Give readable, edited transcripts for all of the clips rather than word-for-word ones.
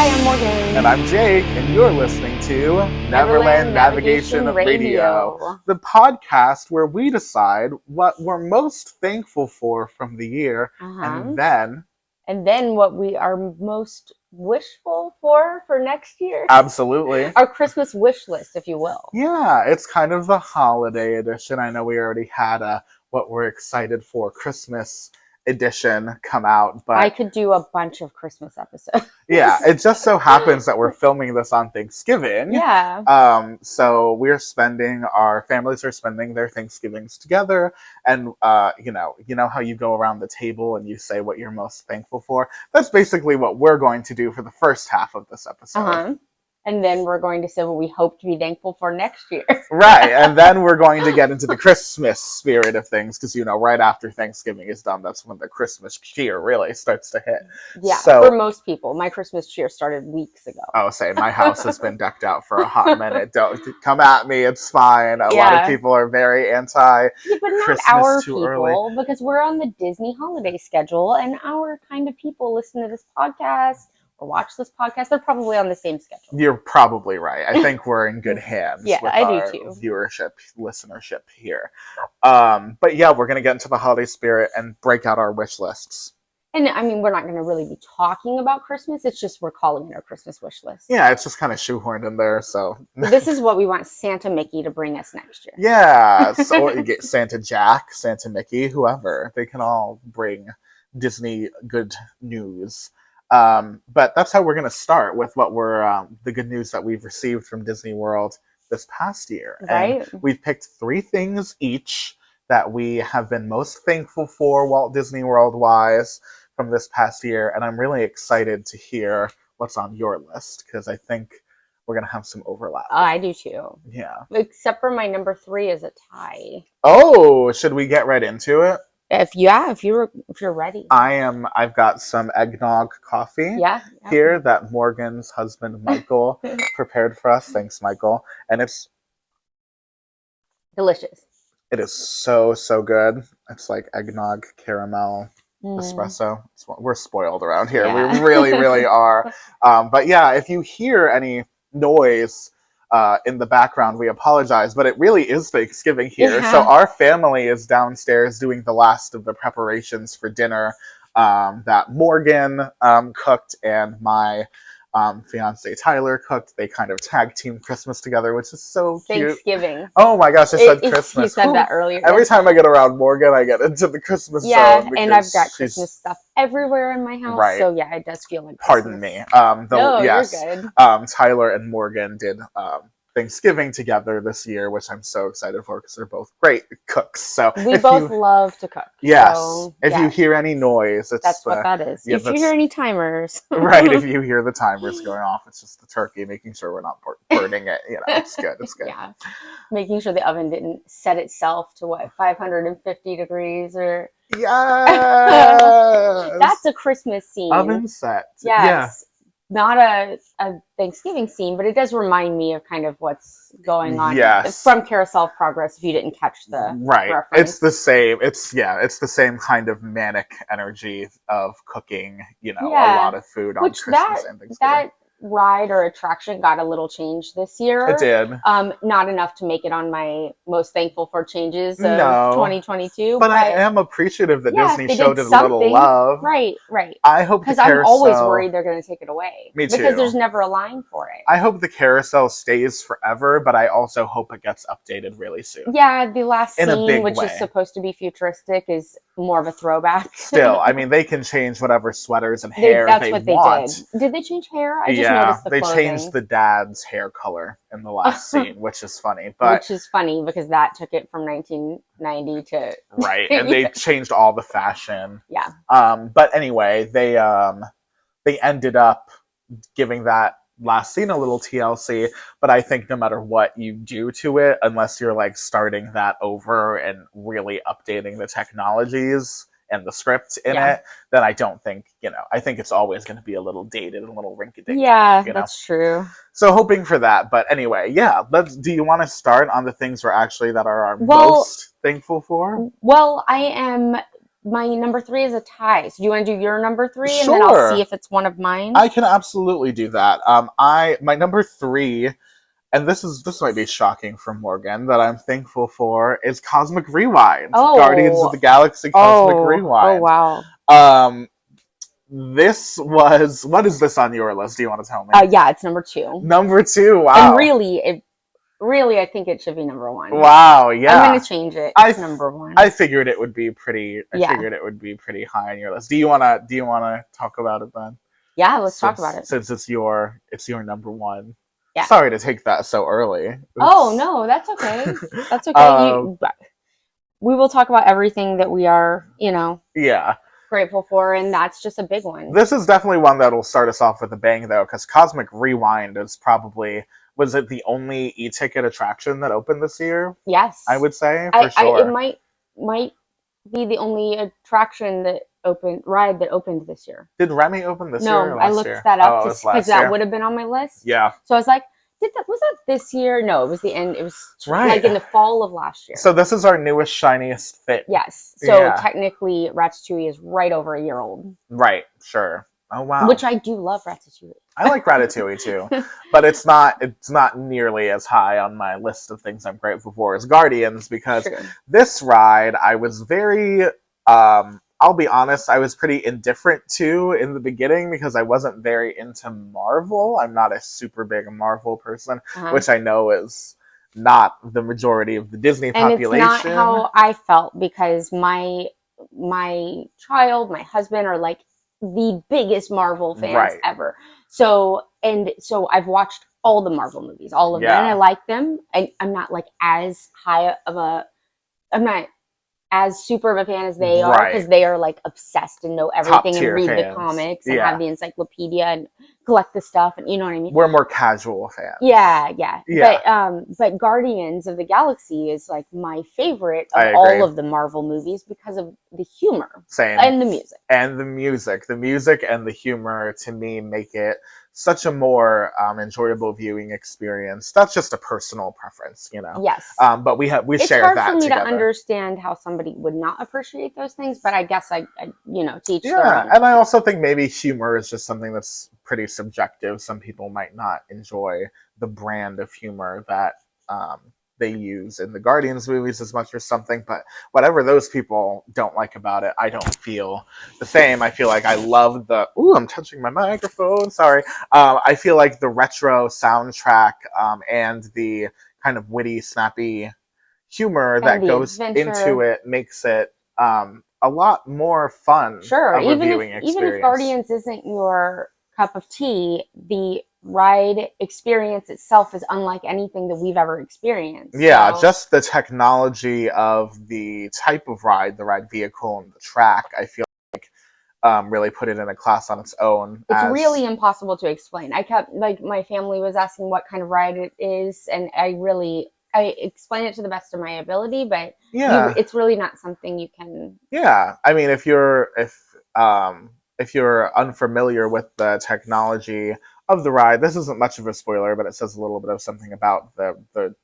Hi, I'm Morgan. And I'm Jake, and you're listening to Neverland Navigation Radio, the podcast where we decide what we're most thankful for from the year, and then what we are most wishful for next year. Absolutely. Our Christmas wish list, if you will. Yeah, it's kind of the holiday edition. I know we already had what we're excited for Christmas edition come out, but I could do a bunch of Christmas episodes. Yeah, it just so happens that we're filming this on Thanksgiving. Yeah. So our families are spending their Thanksgivings together, and you know how you go around the table and you say what you're most thankful for? That's basically what we're going to do for the first half of this episode. And then we're going to say what we hope to be thankful for next year. Right, and then we're going to get into the Christmas spirit of things, because, right after Thanksgiving is done, that's when the Christmas cheer really starts to hit. Yeah, so, for most people. My Christmas cheer started weeks ago. Oh, my house has been decked out for a hot minute. Don't come at me, it's fine. A lot of people are very anti but not Christmas our too people, early. Because we're on the Disney holiday schedule, and our kind of people listen to this podcast or watch this podcast, they're probably on the same schedule. You're probably right. I think we're in good hands with our listenership here. But yeah, we're going to get into the holiday spirit and break out our wish lists. And I mean, we're not going to really be talking about Christmas. It's just we're calling it our Christmas wish list. Yeah, it's just kind of shoehorned in there. So this is what we want Santa Mickey to bring us next year. Yeah, so you get Santa Jack, Santa Mickey, whoever. They can all bring Disney good news. But that's how we're going to start with what we're the good news that we've received from Disney World this past year. Right. And we've picked 3 things each that we have been most thankful for Walt Disney World wise from this past year. And I'm really excited to hear what's on your list, because I think we're going to have some overlap. I do too. Yeah. Except for my number 3 is a tie. Oh, should we get right into it? If you're ready. I've got some eggnog coffee here that Morgan's husband Michael prepared for us. Thanks, Michael. And it's delicious. It is so good. It's like eggnog caramel espresso. We're spoiled around here. Yeah. We really are. But yeah, if you hear any noise in the background, we apologize, but it really is Thanksgiving here. So our family is downstairs doing the last of the preparations for dinner that Morgan cooked and my fiance Tyler cooked. They kind of tag team Christmas together, which is so cute. Thanksgiving. Oh my gosh, I said Christmas. You said that earlier. Every time I get around Morgan, I get into the Christmas zone. Yeah, and I've got Christmas stuff everywhere in my house. Right. So yeah, it does feel like Christmas. Pardon me. You're good. Tyler and Morgan did Thanksgiving together this year, which I'm so excited for because they're both great cooks. So we both love to cook. Yes. So, if you hear any noise, that's what that is. If you hear any timers. Right, if you hear the timers going off, it's just the turkey, making sure we're not burning it. It's good. It's good. Yeah. Making sure the oven didn't set itself to 550 degrees or... Yes! That's a Christmas scene. Oven set. Yes. Yeah. Not a Thanksgiving scene, but it does remind me of kind of what's going on. Yes. From Carousel of Progress, if you didn't catch the reference. It's the same. It's the same kind of manic energy of cooking, a lot of food on Christmas and Thanksgiving. That ride or attraction got a little change this year. It did. Not enough to make it on my most thankful for changes of 2022. But I am appreciative that Disney showed it a little love. Right. I hope because I'm always worried they're going to take it away. Me too. Because there's never a line for it. I hope the carousel stays forever, but I also hope it gets updated really soon. Yeah, the last scene, which is supposed to be futuristic, is more of a throwback. Still, I mean, they can change whatever sweaters and hair they want. They did. Did they change hair? I just noticed the clothing. They changed the dad's hair color in the last scene, which is funny. Which is funny because that took it from 1990 to... Right, and they changed all the fashion. Yeah. But anyway, they ended up giving that last scene a little TLC, but I think no matter what you do to it, unless you're like starting that over and really updating the technologies and the script in it, then I don't think, I think it's always going to be a little dated and a little rinky-dink. Yeah, that's true. So hoping for that. But anyway, do you want to start on the things that are our most thankful for? Well, I am my number 3 is a tie. So do you want to do your number 3 and then Sure. I'll see if it's one of mine? I can absolutely do that. My number 3, and this might be shocking for Morgan, that I'm thankful for, is Cosmic Rewind. Oh. Guardians of the Galaxy Cosmic Rewind. Oh, wow. This was, what is this on your list? Do you want to tell me? Yeah, it's number 2. Number 2, wow. And really, I think it should be number 1. Wow, yeah. I'm going to change it. It's number 1. I figured it would be pretty high on your list. Do you want to talk about it then? Yeah, let's talk about it. Since it's your number 1. Yeah. Sorry to take that so early. Oops. Oh, no, that's okay. That's okay. We will talk about everything that we are, yeah, grateful for, and that's just a big one. This is definitely one that'll start us off with a bang, though, because Cosmic Rewind is probably, was it the only e-ticket attraction that opened this year? Yes. I would say, for sure. It might be the only attraction that opened this year. Did Remy open this year or last I looked year? that up because that would have been on my list. Yeah. So I was like, was that this year? No, it was the end. It was like in the fall of last year. So this is our newest, shiniest thing. Yes. So technically, Ratatouille is right over a year old. Right. Sure. Oh wow. Which I do love Ratatouille. I like Ratatouille too, but it's not nearly as high on my list of things I'm grateful for as Guardians, because this ride I was very I'll be honest, I was pretty indifferent to in the beginning because I wasn't very into Marvel. I'm not a super big Marvel person, which I know is not the majority of the Disney population. And it's not how I felt, because my child, my husband are like the biggest Marvel fans ever. So I've watched all the Marvel movies, all of them, and I like them. I'm not like as I'm not as super of a fan as they are, because they are like obsessed and know everything and read the comics and have the encyclopedia and collect the stuff, and you know what I mean. We're more casual fans. Yeah. But Guardians of the Galaxy is like my favorite of all of the Marvel movies because of the humor. Same. And the music. The music and the humor to me make it such a more enjoyable viewing experience. That's just a personal preference, Yes. But we share that together. It's hard for me to understand how somebody would not appreciate those things, but I guess I teach them. Yeah, and I also think maybe humor is just something that's pretty subjective. Some people might not enjoy the brand of humor that they use in the Guardians movies as much or something, but whatever those people don't like about it, I don't feel the same. I feel like I love I'm touching my microphone, sorry. I feel like the retro soundtrack and the kind of witty, snappy humor that goes into it makes it a lot more fun. Sure, even if Guardians isn't your cup of tea, the ride experience itself is unlike anything that we've ever experienced. Yeah, just the technology of the type of ride, the ride vehicle, and the track, I feel like really put it in a class on its own. It's really impossible to explain. My family was asking what kind of ride it is, and I explain it to the best of my ability, but it's really not something you can. Yeah, I mean, if you're unfamiliar with the technology of the ride, this isn't much of a spoiler, but it says a little bit of something about the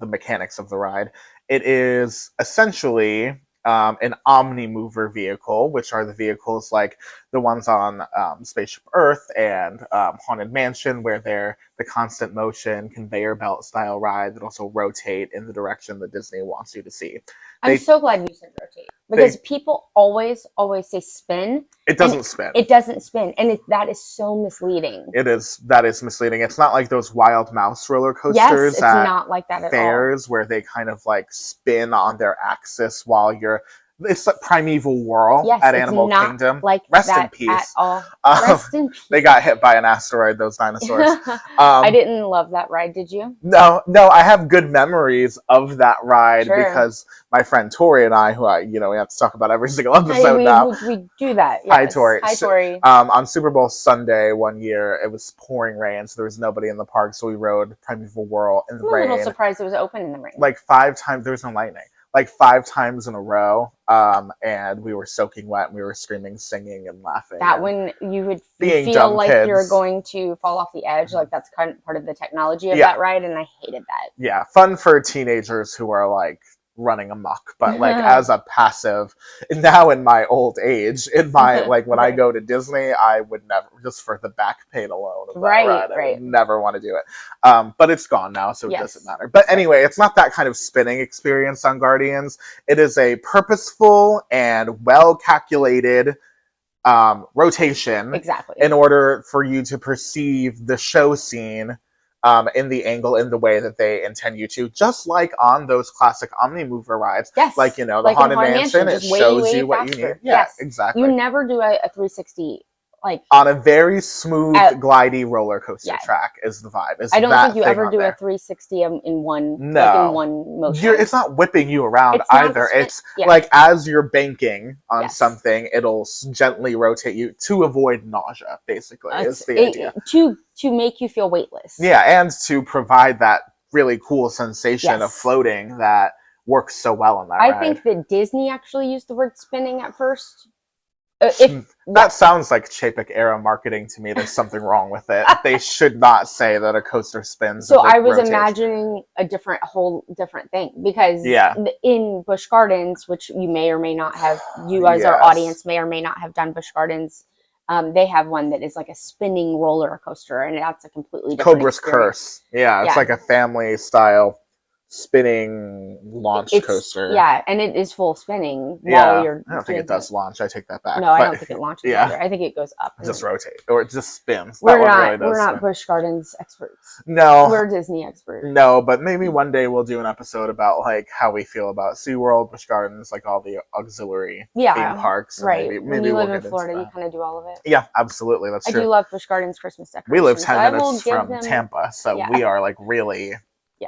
mechanics of the ride. It is essentially an omni-mover vehicle, which are the vehicles like the ones on Spaceship Earth and Haunted Mansion, where they're the constant motion, conveyor belt style ride that also rotate in the direction that Disney wants you to see. I'm so glad you said rotate, because people always say spin. It doesn't spin. It doesn't spin, and that is so misleading. That is misleading. It's not like those Wild Mouse roller coasters. Yes, it's not like that at fairs all. Where they kind of like spin on their axis while you're. It's like Primeval Whirl at Animal Kingdom. Like Rest that in peace. At all. Rest in peace. They got hit by an asteroid, those dinosaurs. I didn't love that ride, did you? No, I have good memories of that ride because my friend Tori and I, who we have to talk about every single episode now. We do that. Yes. Hi, Tori. Hi, Tori. On Super Bowl Sunday one year, it was pouring rain, so there was nobody in the park, so we rode Primeval Whirl in the rain. I'm a little surprised it was open in the rain. Like 5 times, there was no lightning. Like 5 times in a row, and we were soaking wet, and we were screaming, singing, and laughing. When you would feel like you're going to fall off the edge, like that's kind of part of the technology of that ride, and I hated that. Yeah, fun for teenagers who are like running amok, but like as a passive, now in my old age, in my like when I go to Disney, I would never, just for the back pain alone of that ride, I would never want to do it. But it's gone now, so it doesn't matter. But anyway, it's not that kind of spinning experience on Guardians. It is a purposeful and well calculated rotation, in order for you to perceive the show scene in the angle, in the way that they intend you to, just like on those classic Omnimover rides. Like, you know, the Haunted Mansion, it shows you what you need. Yeah, exactly. You never do a 360 like on a very smooth, glidey roller coaster track is the vibe. I don't think you ever do a 360 in one motion. It's not whipping you around either. It's like as you're banking on something, it'll gently rotate you to avoid nausea, basically, is the idea. To make you feel weightless. Yeah, and to provide that really cool sensation of floating that works so well on that ride. I think that Disney actually used the word spinning at first. That sounds like Chapek era marketing to me. There's something wrong with it. They should not say that a coaster spins. So I was imagining a whole different thing, because in Busch Gardens, which you may or may not have, you as our audience may or may not have done Busch Gardens, they have one that is like a spinning roller coaster, and that's a completely different Cobra's experience. Curse. Yeah, it's like a family style spinning launch coaster. Yeah, and it is full spinning while you're I don't think it does launch. I take that back. No, I don't think it launches either. I think it goes up. Just rotate. Or it just spins. We're not Busch Gardens experts. No. We're Disney experts. No, but maybe one day we'll do an episode about like how we feel about SeaWorld, Busch Gardens, like all the auxiliary theme parks. Right. Maybe when you live in Florida, you kind of do all of it. Yeah, absolutely. That's true. I do love Busch Gardens Christmas decorations. We live 10 minutes from Tampa, so we are like really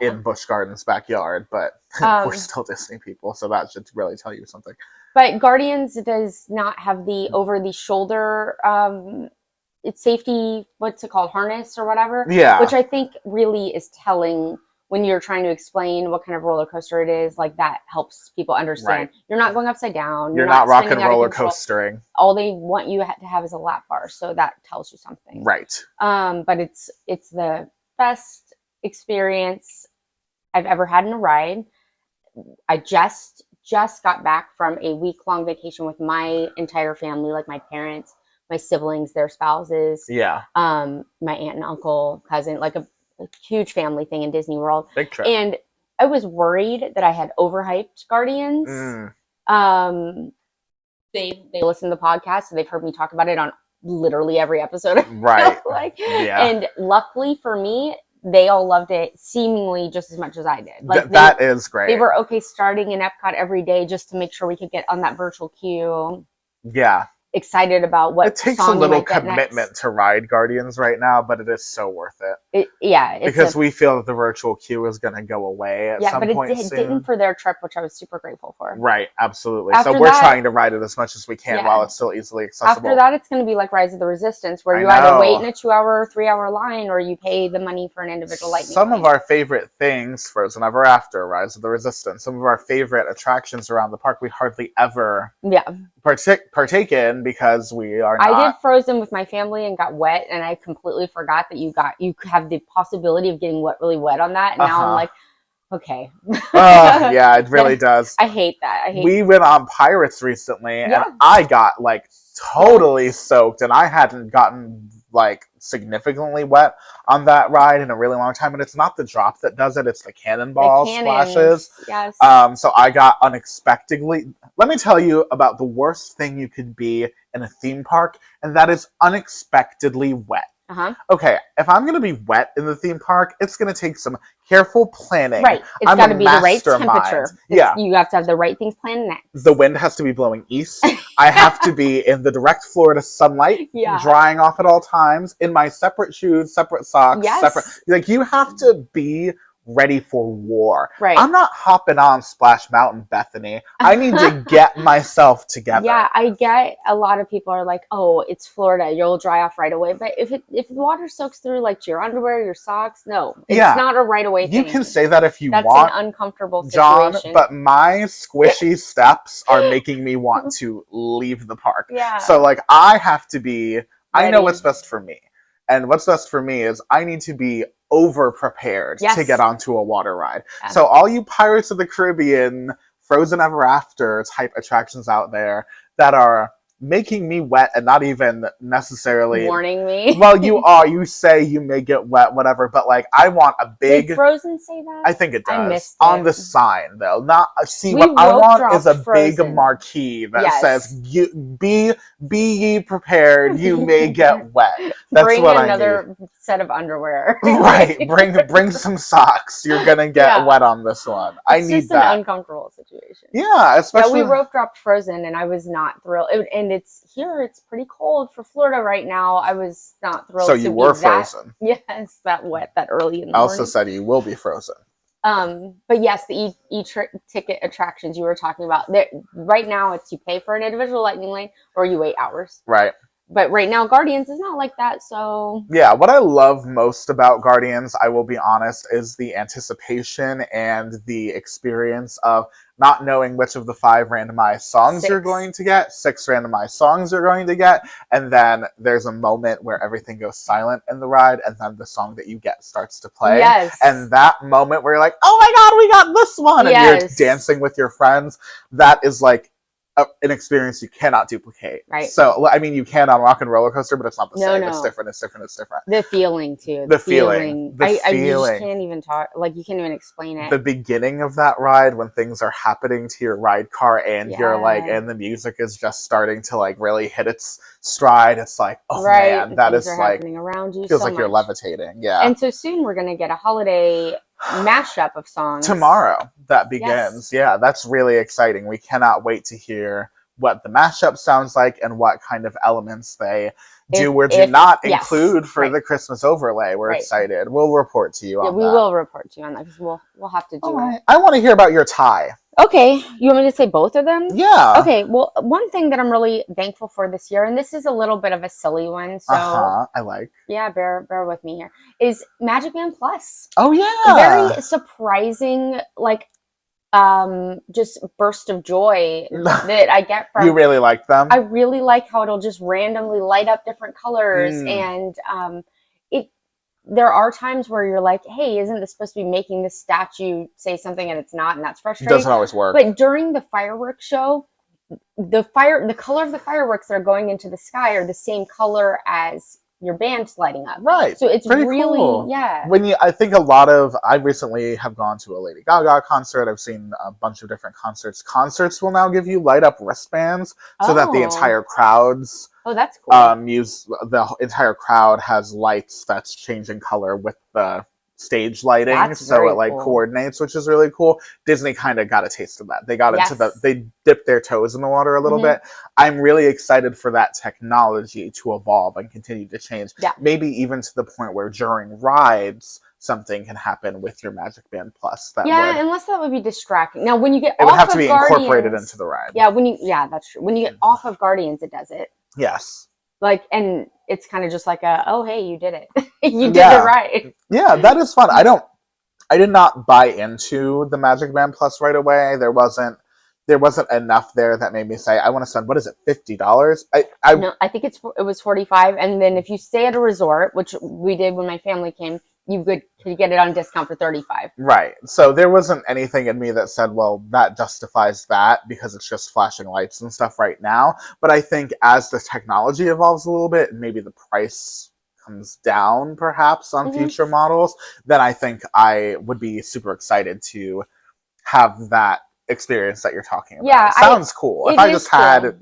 in Busch Gardens' backyard, but we're still Disney people, so that should really tell you something. But Guardians does not have the over-the-shoulder it's safety, what's it called, harness or whatever? Yeah. Which I think really is telling when you're trying to explain what kind of roller coaster it is. Like, that helps people understand. Right. You're not going upside down. You're not rock and roller coastering. All they want you to have is a lap bar, so that tells you something. Right. But it's the best experience I've ever had in a ride. I just got back from a week-long vacation with my entire family, like my parents, my siblings, their spouses, my aunt and uncle, cousin, like a huge family thing in Disney World. Big trip. And I was worried that I had overhyped Guardians. They listen to the podcast, so they've heard me talk about it on literally every episode. Right. And luckily for me, they all loved it seemingly just as much as I did. Like that is great. They were okay starting in Epcot every day just to make sure we could get on that virtual queue. Yeah. Excited about what it takes a little commitment to ride Guardians right now, but it is so worth it. Because we feel that the virtual queue is going to go away at some point soon. But it didn't for their trip, which I was super grateful for. Right, absolutely. So we're trying to ride it as much as we can while it's still easily accessible. After that, it's going to be like Rise of the Resistance, where you either wait in a 2-hour, 3-hour line, or you pay the money for an individual lightning Some of our favorite things, Frozen Ever After, Rise of the Resistance, some of our favorite attractions around the park we hardly ever partake in because we are not. I did Frozen with my family and got wet, and I completely forgot that you have the possibility of getting really wet on that. And now I'm like, okay. Yeah, it really does. I hate that. We went on Pirates recently, and I got like totally soaked, and I hadn't gotten like significantly wet on that ride in a really long time. And it's not the drop that does it; it's the cannonball splashes. Yes. So I got unexpectedly. Let me tell you about the worst thing you could be in a theme park, and that is unexpectedly wet. Okay, if I'm going to be wet in the theme park, it's going to take some careful planning. Right. It's got to be the right temperature. You have to have the right things planned next. The wind has to be blowing east. I have to be in the direct Florida sunlight, drying off at all times, in my separate shoes, separate socks, separate. Like, you have to be ready for war. Right. I'm not hopping on Splash Mountain, Bethany. I need to get myself together. Yeah, I get a lot of people are like, oh, it's Florida, you'll dry off right away. But if the water soaks through like your underwear, your socks, no. It's not a right away thing. You can say that if you want. That's an uncomfortable situation. John, but my squishy steps are making me want to leave the park. Yeah. So like I have to be, I know what's best for me. And what's best for me is I need to be over prepared Yes. to get onto a water ride. Yeah. So all you Pirates of the Caribbean, Frozen Ever After type attractions out there that are making me wet and not even necessarily warning me. Well, you say you may get wet, whatever, but like I want a big. Did Frozen say that? I think it does. I missed it. On the sign though. Not see We what I want is a Frozen. big marquee that Yes. says be ye prepared, you may get wet. That's bring what another set of underwear. Right. Bring some socks. You're gonna get wet on this one. I need just that. An uncomfortable situation. Yeah, especially we rope dropped Frozen, and I was not thrilled. And it's pretty cold for Florida right now. I was not thrilled. So you were frozen. Yes, that wet, that early in the I morning. also said you will be frozen. But yes, the e-ticket attractions you were talking about. Right now, it's you pay for an individual lightning lane or you wait hours. Right. But right now, Guardians is not like that, so... Yeah, what I love most about Guardians, I will be honest, is the anticipation and the experience of not knowing which of the 5 randomized songs you're going to get, 6 randomized songs you're going to get, and then there's a moment where everything goes silent in the ride, and then the song that you get starts to play. Yes. And that moment where you're like, oh my god, we got this one! And you're dancing with your friends, that is like an experience you cannot duplicate. Right. So, I mean, you can on Rock and Roller Coaster, but it's not the same. No. It's different. The feeling, too. The feeling. I just can't even talk. Like, you can't even explain it. The beginning of that ride, when things are happening to your ride car and you're like, and the music is just starting to like really hit its stride. It's like, oh man, that is like, around you feels like you're levitating. Yeah. And so soon we're going to get a holiday mashup of songs. Tomorrow that begins. Yeah, that's really exciting. We cannot wait to hear what the mashup sounds like and what kind of elements they do or do not include for the Christmas overlay. We're excited. We'll report to you on that. We will report to you on that because we'll have to do it. I want to hear about your tie. Okay, you want me to say both of them? Yeah. Okay, well, one thing that I'm really thankful for this year, and this is a little bit of a silly one, so I like. Yeah, bear with me here. Is Magic Band Plus. Oh yeah. Very surprising, like just burst of joy that I get from. You really like them? I really like how it'll just randomly light up different colors, and there are times where you're like, hey, isn't this supposed to be making this statue say something and it's not, and that's frustrating. It doesn't always work. But during the fireworks show, the color of the fireworks that are going into the sky are the same color as your band's lighting up. Right. So it's pretty really cool. Yeah. I think I recently have gone to a Lady Gaga concert. I've seen a bunch of different concerts. Concerts will now give you light up wristbands so that the entire crowd's that's cool. The entire crowd has lights that's changing color with the stage lighting, so it coordinates, which is really cool. Disney kind of got a taste of that. They got they dipped their toes in the water a little bit. I'm really excited for that technology to evolve and continue to change. Yeah. Maybe even to the point where during rides something can happen with your Magic Band Plus. Unless that would be distracting. Now, when you get it would have to be incorporated into the ride. Yeah, that's true. When you get off of Guardians, it does it. Yes. And it's kind of just like hey, you did it. You did it right. Yeah, that is fun. I did not buy into the Magic Band Plus right away. There wasn't enough there that made me say, I want to spend, what is it, $50? No, I think it was $45. And then if you stay at a resort, which we did when my family came, you could get it on discount for $35. Right. So there wasn't anything in me that said, well, that justifies that because it's just flashing lights and stuff right now. But I think as the technology evolves a little bit, and maybe the price comes down perhaps on future models, then I think I would be super excited to have that experience that you're talking about. Yeah, sounds cool. If I just had,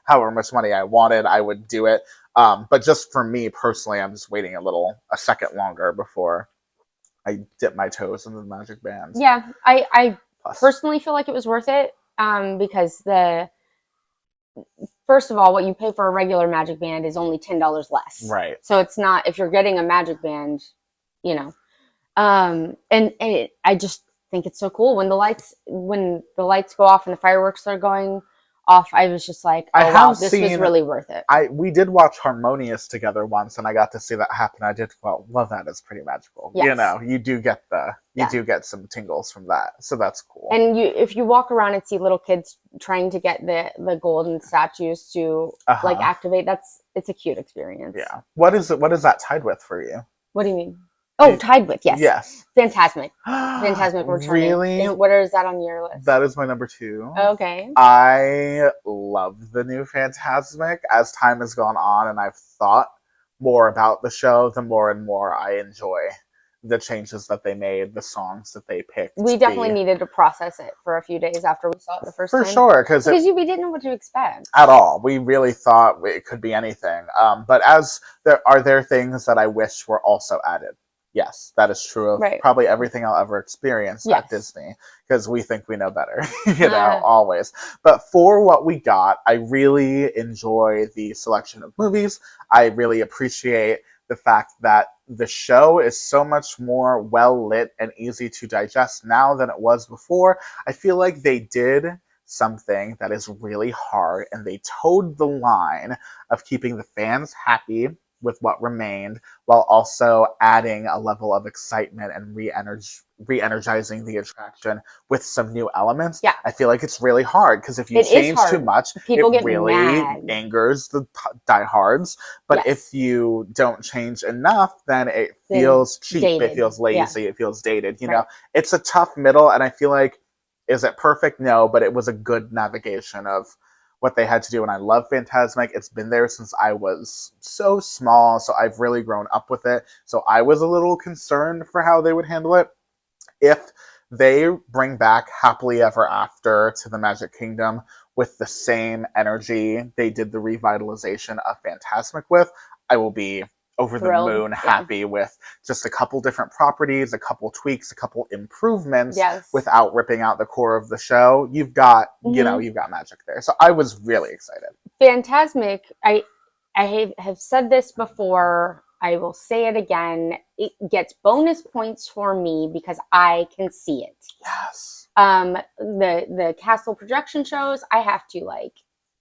however much money I wanted, I would do it. But just for me personally, I'm just waiting a second longer before I dip my toes into the Magic Bands. Yeah, I personally feel like it was worth it because first of all, what you pay for a regular Magic Band is only $10 less. Right. So it's not, if you're getting a Magic Band, I just think it's so cool when the lights go off and the fireworks are going off. I was just like, this was really worth it. We did watch Harmonious together once, and I got to see that happen. I did love that. It's pretty magical. Yes. You do get some tingles from that, so that's cool. And if you walk around and see little kids trying to get the golden statues to activate, it's a cute experience. Yeah. What is that tied with for you? What do you mean? Oh, tied with, yes. Yes. Fantasmic. Fantasmic Returning. Really? What is that on your list? That is my number 2. Okay. I love the new Fantasmic. As time has gone on and I've thought more about the show, the more and more I enjoy the changes that they made, the songs that they picked. We definitely needed to process it for a few days after we saw it the first time. For sure. Because we didn't know what to expect. At all. We really thought it could be anything. But are there things that I wish were also added? Yes, that is true of probably everything I'll ever experience at Disney, because we think we know better, always. But for what we got, I really enjoy the selection of movies. I really appreciate the fact that the show is so much more well lit and easy to digest now than it was before. I feel like they did something that is really hard, and they towed the line of keeping the fans happy with what remained, while also adding a level of excitement and re-energizing the attraction with some new elements. Yeah. I feel like it's really hard, because if you change too much, people get really mad. Angers the diehards. But if you don't change enough, then it feels cheap, dated. It feels lazy, it feels dated. You know, it's a tough middle, and I feel like, is it perfect? No, but it was a good navigation of what they had to do. And I love Fantasmic. It's been there since I was so small, so I've really grown up with it. So I was a little concerned for how they would handle it. If they bring back Happily Ever After to the Magic Kingdom with the same energy they did the revitalization of Fantasmic with, I will be over the moon happy with just a couple different properties, a couple tweaks, a couple improvements without ripping out the core of the show. You've got, you've got magic there. So I was really excited. Fantasmic, I have said this before, I will say it again. It gets bonus points for me because I can see it. Yes. The castle projection shows, I have to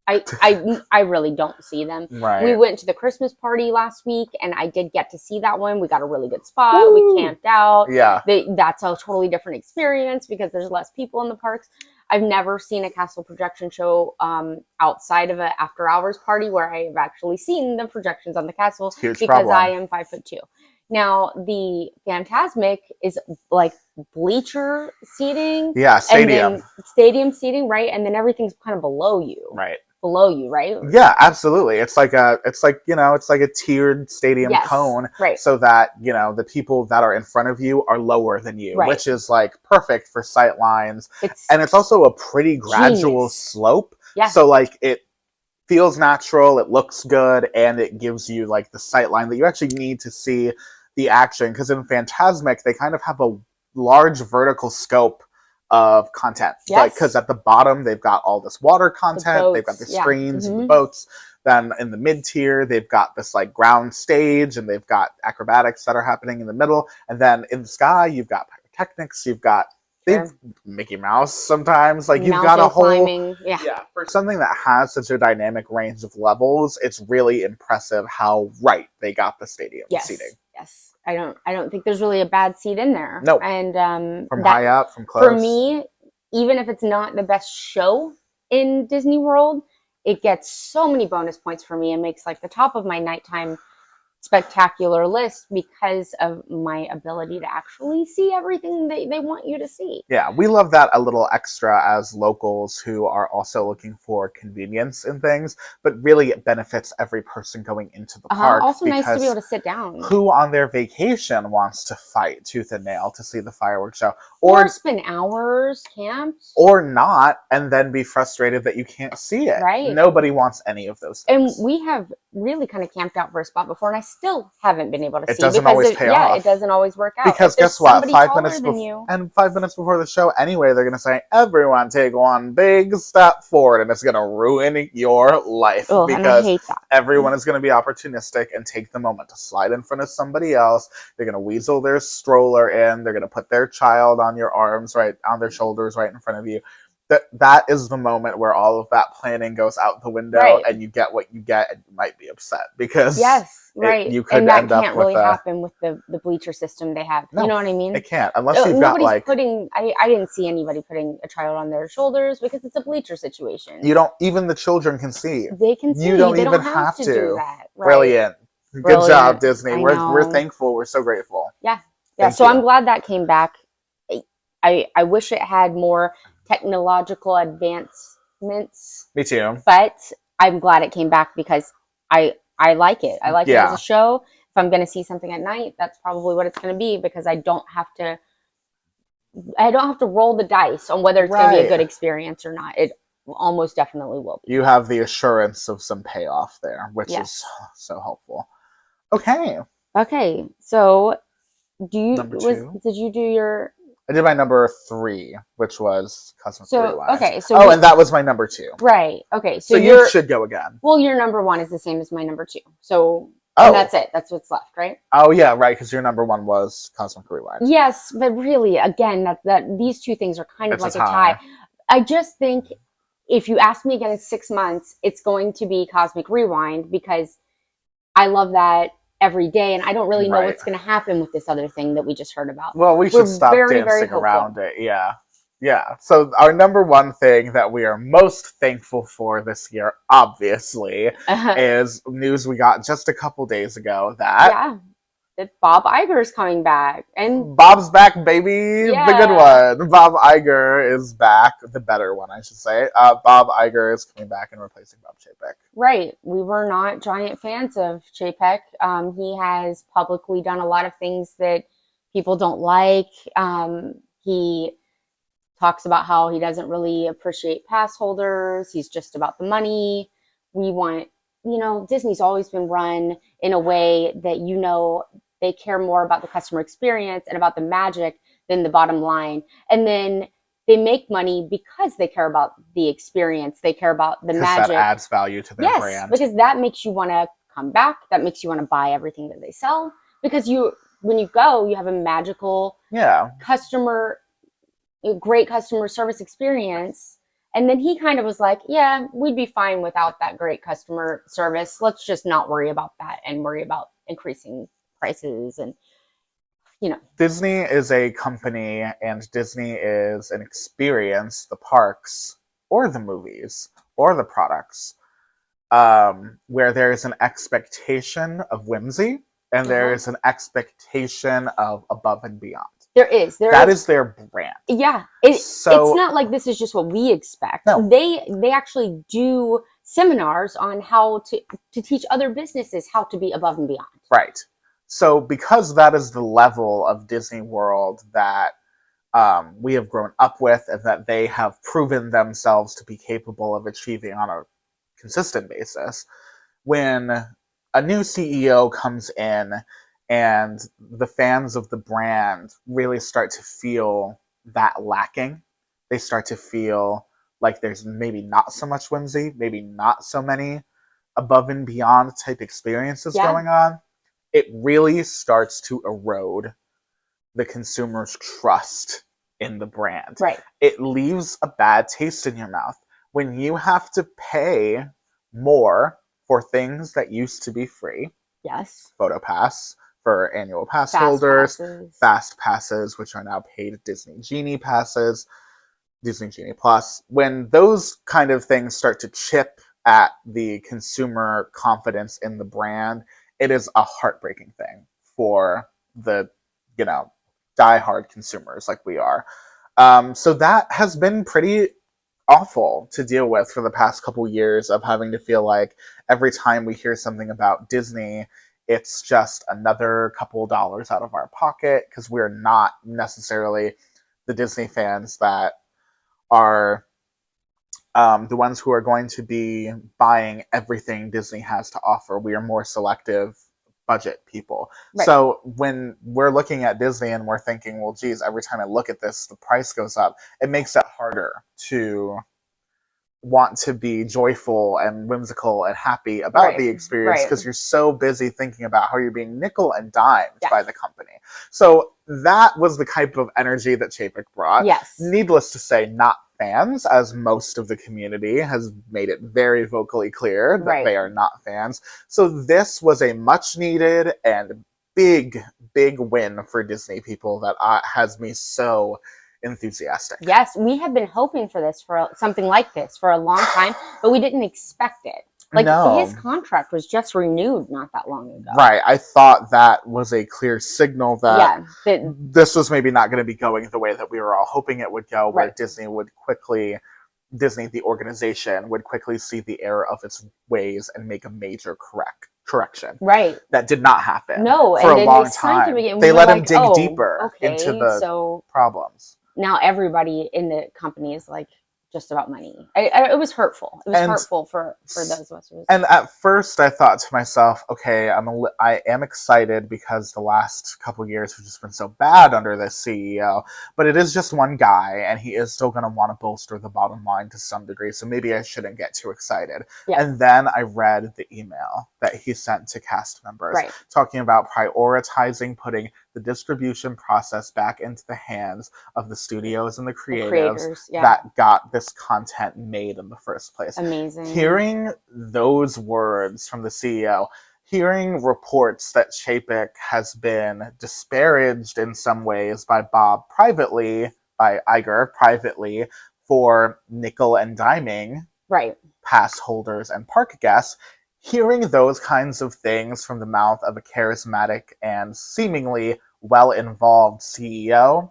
I really don't see them. Right. We went to the Christmas party last week, and I did get to see that one. We got a really good spot. Woo! We camped out. Yeah. That's a totally different experience because there's less people in the parks. I've never seen a castle projection show outside of an after hours party where I have actually seen the projections on the castle because I am 5'2". Now, the Fantasmic is like bleacher seating. Yeah, stadium. Stadium seating, right? And then everything's kind of below you. Right. Below you, right? Yeah, absolutely. It's like a tiered stadium cone, right? So that the people that are in front of you are lower than you, right. Which is like perfect for sight lines. And it's also a pretty gradual slope, so like it feels natural, it looks good, and it gives you like the sight line that you actually need to see the action. Because in Fantasmic, they kind of have a large vertical scope of content, because at the bottom they've got all this water content, they've got the screens and the boats. Then in the mid tier they've got this like ground stage, and they've got acrobatics that are happening in the middle, and then in the sky you've got pyrotechnics, you've got Mickey Mouse sometimes, like you've got a whole climbing. For something that has such a dynamic range of levels, it's really impressive how they got the stadium seating. Yes. I don't think there's really a bad seat in there. No. And from high up, from close. For me, even if it's not the best show in Disney World, it gets so many bonus points for me and makes like the top of my nighttime spectacular list because of my ability to actually see everything they want you to see. Yeah, we love that a little extra as locals who are also looking for convenience in things, but really it benefits every person going into the park. Also nice to be able to sit down. Who on their vacation wants to fight tooth and nail to see the fireworks show? Or spend hours camped. Or not, and then be frustrated that you can't see it. Right. Nobody wants any of those things. And we have really kind of camped out for a spot before, and I still haven't been able to see it. Doesn't always pay off. Yeah, it doesn't always work out. Because guess what? 5 minutes before the show, anyway, they're going to say, everyone take one big step forward, and it's going to ruin your life. Because everyone is going to be opportunistic and take the moment to slide in front of somebody else. They're going to weasel their stroller in. They're going to put their child on your arms, right on their shoulders, right in front of you. That is the moment where all of that planning goes out the window, and you get what you get, and you might be upset because you could and that end up can't really happen with the bleacher system they have. No, you know what I mean? It can't unless you've got like I didn't see anybody putting a child on their shoulders because it's a bleacher situation. You don't even the children can see. They can see. You don't they even don't have to do that. Right? Brilliant. Good job, Brilliant. Disney. I We're know. thankful. We're so grateful. Yeah. Thank So you. I'm glad that came back. I wish it had more technological advancements, Me too. but I'm glad it came back because I like it. I like it as a show. If I'm going to see something at night, that's probably what it's going to be because I don't have to roll the dice on whether it's going to be a good experience or not. It almost definitely will be. You have the assurance of some payoff there, which is so helpful. Okay. So Number 2. did you do your I did my number 3, which was Cosmic Rewind. Okay, so and that was my number 2. Right. Okay. So you should go again. Well, your number 1 is the same as my number 2. So and that's it. That's what's left, right? Oh yeah, right. Because your number 1 was Cosmic Rewind. Yes, but really, again, that these two things are kind of like a tie. I just think if you ask me again in 6 months, it's going to be Cosmic Rewind because I love that every day, and I don't really know what's going to happen with this other thing that we just heard about. Well, we should stop dancing around it. Yeah. So our number 1 thing that we are most thankful for this year, obviously, is news we got just a couple days ago that Bob Iger is coming back. And Bob's back, baby. The good one. Bob Iger is back. The better one, I should say. Bob Iger is coming back and replacing Bob Chapek. Right. We were not giant fans of Chapek. He has publicly done a lot of things that people don't like. He talks about how he doesn't really appreciate pass holders. He's just about the money. We want, Disney's always been run in a way that, they care more about the customer experience and about the magic than the bottom line. And then they make money because they care about the experience. They care about the magic. That adds value to their brand. Yes, because that makes you want to come back. That makes you want to buy everything that they sell. Because when you go, you have a magical great customer service experience. And then he kind of was like, yeah, we'd be fine without that great customer service. Let's just not worry about that and worry about increasing prices. And Disney is a company and Disney is an experience, the parks or the movies or the products, where there is an expectation of whimsy and there is an expectation of above and beyond. That is their brand. Yeah. It's not like this is just what we expect. No. They actually do seminars on how to teach other businesses how to be above and beyond. Right. So because that is the level of Disney World that we have grown up with and that they have proven themselves to be capable of achieving on a consistent basis, when a new CEO comes in and the fans of the brand really start to feel that lacking, they start to feel like there's maybe not so much whimsy, maybe not so many above and beyond type experiences going on, it really starts to erode the consumer's trust in the brand. Right. It leaves a bad taste in your mouth. When you have to pay more for things that used to be free. Yes. PhotoPass for annual pass holders. Fast passes, which are now paid Disney Genie passes. Disney Genie Plus. When those kind of things start to chip at the consumer confidence in the brand, it is a heartbreaking thing for the, diehard consumers like we are. So that has been pretty awful to deal with for the past couple years of having to feel like every time we hear something about Disney, it's just another couple dollars out of our pocket because we're not necessarily the Disney fans that are the ones who are going to be buying everything Disney has to offer. We are more selective budget people. Right. So when we're looking at Disney and we're thinking, well, geez, every time I look at this, the price goes up, it makes it harder to want to be joyful and whimsical and happy about the experience because you're so busy thinking about how you're being nickel and dimed by the company. So that was the type of energy that Chapek brought. Yes. Needless to say, not fans, as most of the community has made it very vocally clear that they are not fans. So this was a much needed and big win for Disney people that has me so enthusiastic. Yes, we have been hoping for this, for something like this, for a long time, but we didn't expect it. Like, No. his contract was just renewed not that long ago. Right. I thought that was a clear signal that this was maybe not going to be going the way that we were all hoping it would go, where Disney, the organization, would quickly see the error of its ways and make a major correction. Right. That did not happen. No. For a long time. They let him dig deeper into the problems. Now everybody in the company is like, just about money. It was hurtful. It was hurtful for those of us. And at first I thought to myself, okay, I am excited because the last couple years have just been so bad under this CEO, but it is just one guy and he is still going to want to bolster the bottom line to some degree, so maybe I shouldn't get too excited. Yeah. And then I read the email that he sent to cast members talking about prioritizing putting the distribution process back into the hands of the studios and the creators that got this content made in the first place. Amazing. Hearing those words from the CEO, hearing reports that Chapek has been disparaged in some ways by Iger privately for nickel and diming pass holders and park guests, hearing those kinds of things from the mouth of a charismatic and seemingly well-involved CEO,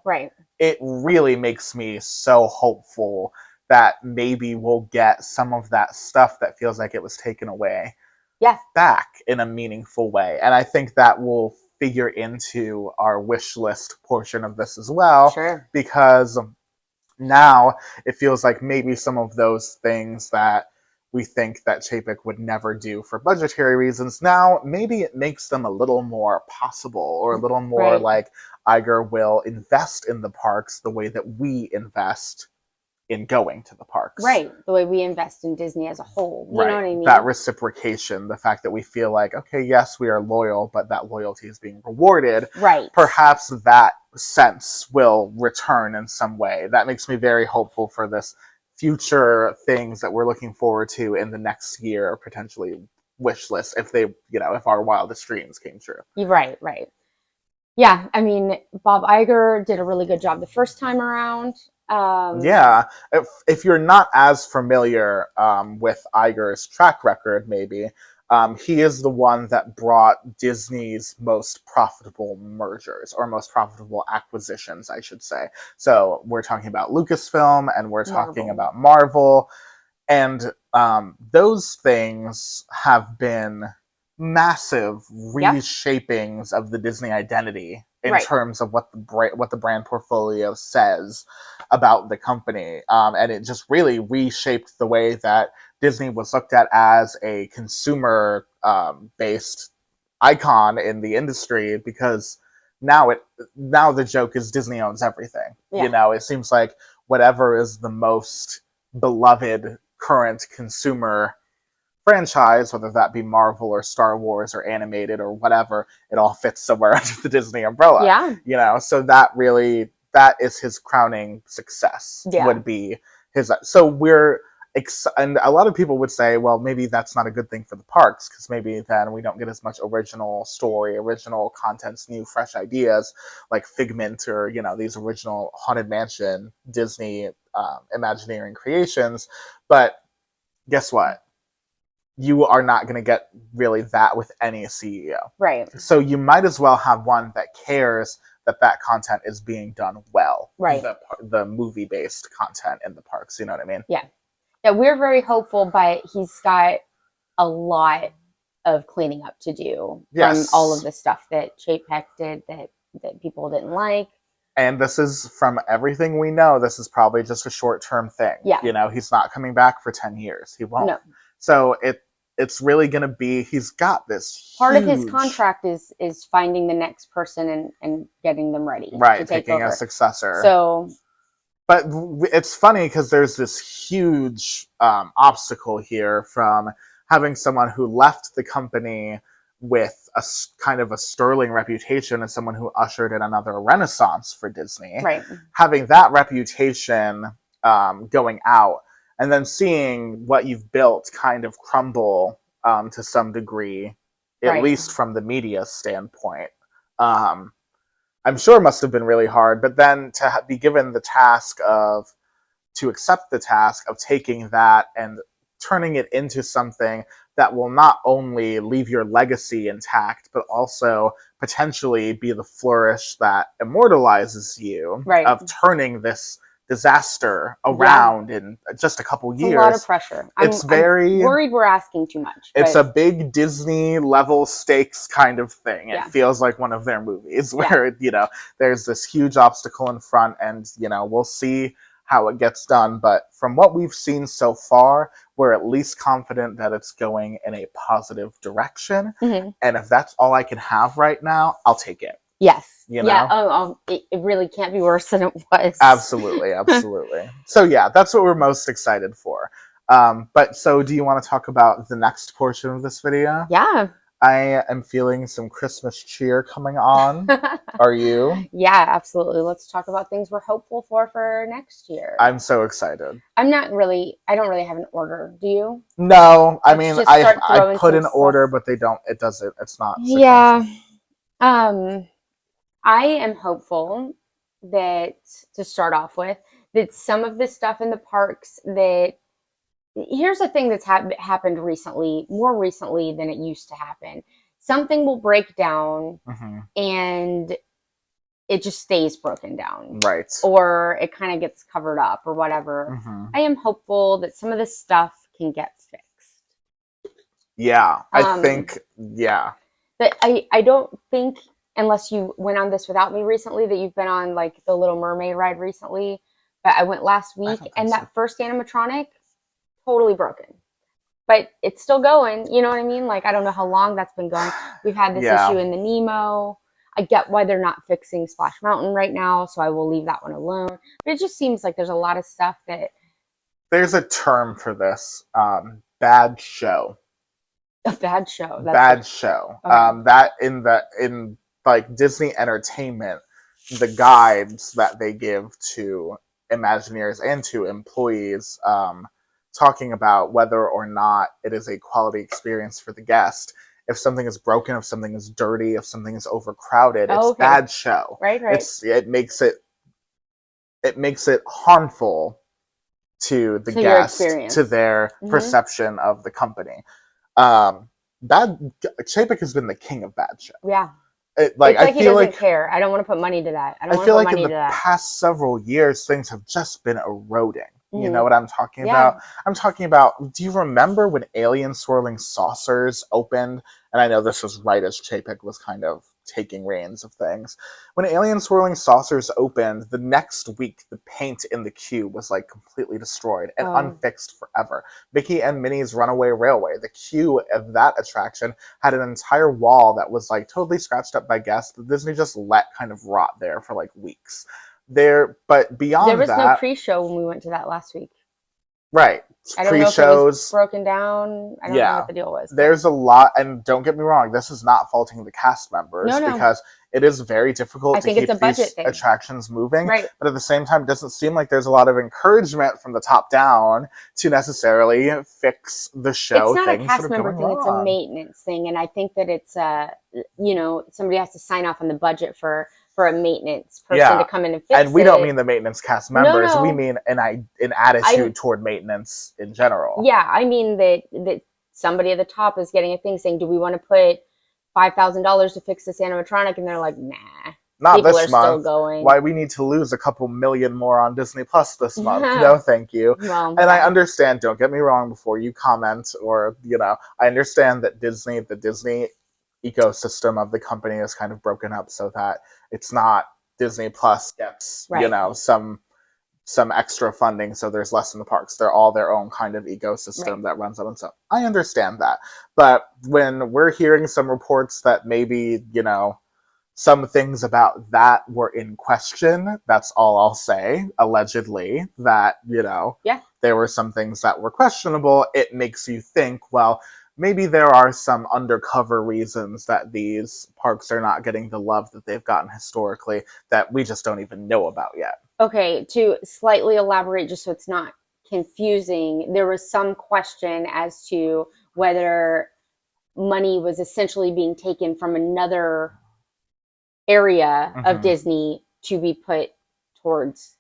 it really makes me so hopeful that maybe we'll get some of that stuff that feels like it was taken away back in a meaningful way. And I think that will figure into our wish list portion of this as well. Sure. Because now it feels like maybe some of those things that we think that Chapek would never do for budgetary reasons, now maybe it makes them a little more possible, or a little more like Iger will invest in the parks the way that we invest in going to the parks. Right. The way we invest in Disney as a whole. You know what I mean? That reciprocation, the fact that we feel like, okay, yes, we are loyal, but that loyalty is being rewarded. Right. Perhaps that sense will return in some way. That makes me very hopeful for this future things that we're looking forward to in the next year, or potentially wish list, if they, if our wildest dreams came true. Right. Yeah, I mean, Bob Iger did a really good job the first time around. If you're not as familiar with Iger's track record, maybe, he is the one that brought Disney's most profitable mergers, or most profitable acquisitions, I should say. So we're talking about Lucasfilm, and we're talking about Marvel, and those things have been massive reshapings of the Disney identity in terms of what the brand portfolio says about the company, and it just really reshaped the way that Disney was looked at as a consumer based icon in the industry, because now the joke is Disney owns everything. It seems like whatever is the most beloved current consumer franchise, whether that be Marvel or Star Wars or animated or whatever, it all fits somewhere under the Disney umbrella. So that is his crowning success. Would be his. So and a lot of people would say, well, maybe that's not a good thing for the parks, because maybe then we don't get as much original story, original contents, new fresh ideas like Figment, or these original Haunted Mansion Disney Imagineering creations. But guess what? You are not going to get really that with any CEO. Right. So you might as well have one that cares that content is being done well. Right. The movie-based content in the parks. You know what I mean? Yeah. Yeah, we're very hopeful, but he's got a lot of cleaning up to do from all of the stuff that Chapek did that people didn't like. And this is, from everything we know, this is probably just a short-term thing. Yeah. He's not coming back for 10 years. He won't. No. So it's really going to be, he's got this part of his contract is finding the next person and getting them ready. Right, to take picking over. A successor. So... But it's funny because there's this huge obstacle here from having someone who left the company with a kind of a sterling reputation as someone who ushered in another renaissance for Disney. Right. Having that reputation going out, and then seeing what you've built kind of crumble to some degree, at least from the media standpoint. I'm sure it must have been really hard, but then to be given the task to accept the task of taking that and turning it into something that will not only leave your legacy intact, but also potentially be the flourish that immortalizes you of turning this disaster around in just a couple years. It's a lot of pressure. I'm worried we're asking too much. It's a big Disney level stakes kind of thing. It feels like one of their movies where, there's this huge obstacle in front and, we'll see how it gets done. But from what we've seen so far, we're at least confident that it's going in a positive direction. Mm-hmm. And if that's all I can have right now, I'll take it. Yes. It really can't be worse than it was. Absolutely. So that's what we're most excited for. But so do you want to talk about the next portion of this video? Yeah. I am feeling some Christmas cheer coming on. Are you? Yeah, absolutely. Let's talk about things we're hopeful for next year. I'm so excited. I don't really have an order. Do you? No. I mean, I put an order, but it's not. Yeah. I am hopeful that, to start off with, that some of the stuff in the parks that, here's a thing that's happened recently, more recently than it used to happen. Something will break down and it just stays broken down. Right. Or it kind of gets covered up or whatever. I am hopeful that some of this stuff can get fixed. Yeah, I think. But I don't think, unless you went on this without me recently, that you've been on like the Little Mermaid ride recently. But I went last week, and that first animatronic, totally broken. But it's still going, you know what I mean? Like, I don't know how long that's been going. We've had this issue in the Nemo. I get why they're not fixing Splash Mountain right now, so I will leave that one alone. But it just seems like there's a lot of stuff that... There's a term for this. Bad show. A bad show. Bad show. Okay. That in like Disney Entertainment, the guides that they give to Imagineers and to employees, talking about whether or not it is a quality experience for the guest. If something is broken, if something is dirty, if something is overcrowded, it's bad show. Right. It makes it harmful to the guest, to their perception of the company. Chapek has been the king of bad show. Yeah. It's like he doesn't care. I don't want to put money to that. I feel like in the past several years, things have just been eroding. You know what I'm talking about? I'm talking about, do you remember when Alien Swirling Saucers opened? And I know this was right as Chapek was kind of taking reins of things. When Alien Swirling Saucers opened, the next week, the paint in the queue was like completely destroyed and unfixed forever. Mickey and Minnie's Runaway Railway, the queue of that attraction had an entire wall that was like totally scratched up by guests that Disney just let kind of rot there for like weeks. But beyond that, there was no pre-show when we went to that last week. Right. I don't know if it was broken down. I don't know what the deal was. There's a lot, and don't get me wrong, this is not faulting the cast members because it is very difficult to keep these attractions moving. Right. But at the same time, it doesn't seem like there's a lot of encouragement from the top down to necessarily fix the show. It's not a cast member thing; it's a maintenance thing, and I think that it's somebody has to sign off on the budget for a maintenance person to come in and fix it. And we don't mean the maintenance cast members. No. We mean an attitude toward maintenance in general. Yeah, I mean that somebody at the top is getting a thing saying, do we want to put $5,000 to fix this animatronic? And they're like, nah. Not People this are month. Still going. Why we need to lose a couple million more on Disney Plus this month? No, thank you. Well, and I understand, don't get me wrong before you comment, or, I understand that the Disney ecosystem of the company is kind of broken up so that it's not Disney Plus gets some extra funding, so there's less in the parks. They're all their own kind of ecosystem that runs on itself. I understand that, but when we're hearing some reports that maybe some things about that were in question, that's all I'll say. Allegedly, that there were some things that were questionable. It makes you think, well, maybe there are some undercover reasons that these parks are not getting the love that they've gotten historically that we just don't even know about yet. Okay, to slightly elaborate, just so it's not confusing, there was some question as to whether money was essentially being taken from another area of Disney to be put towards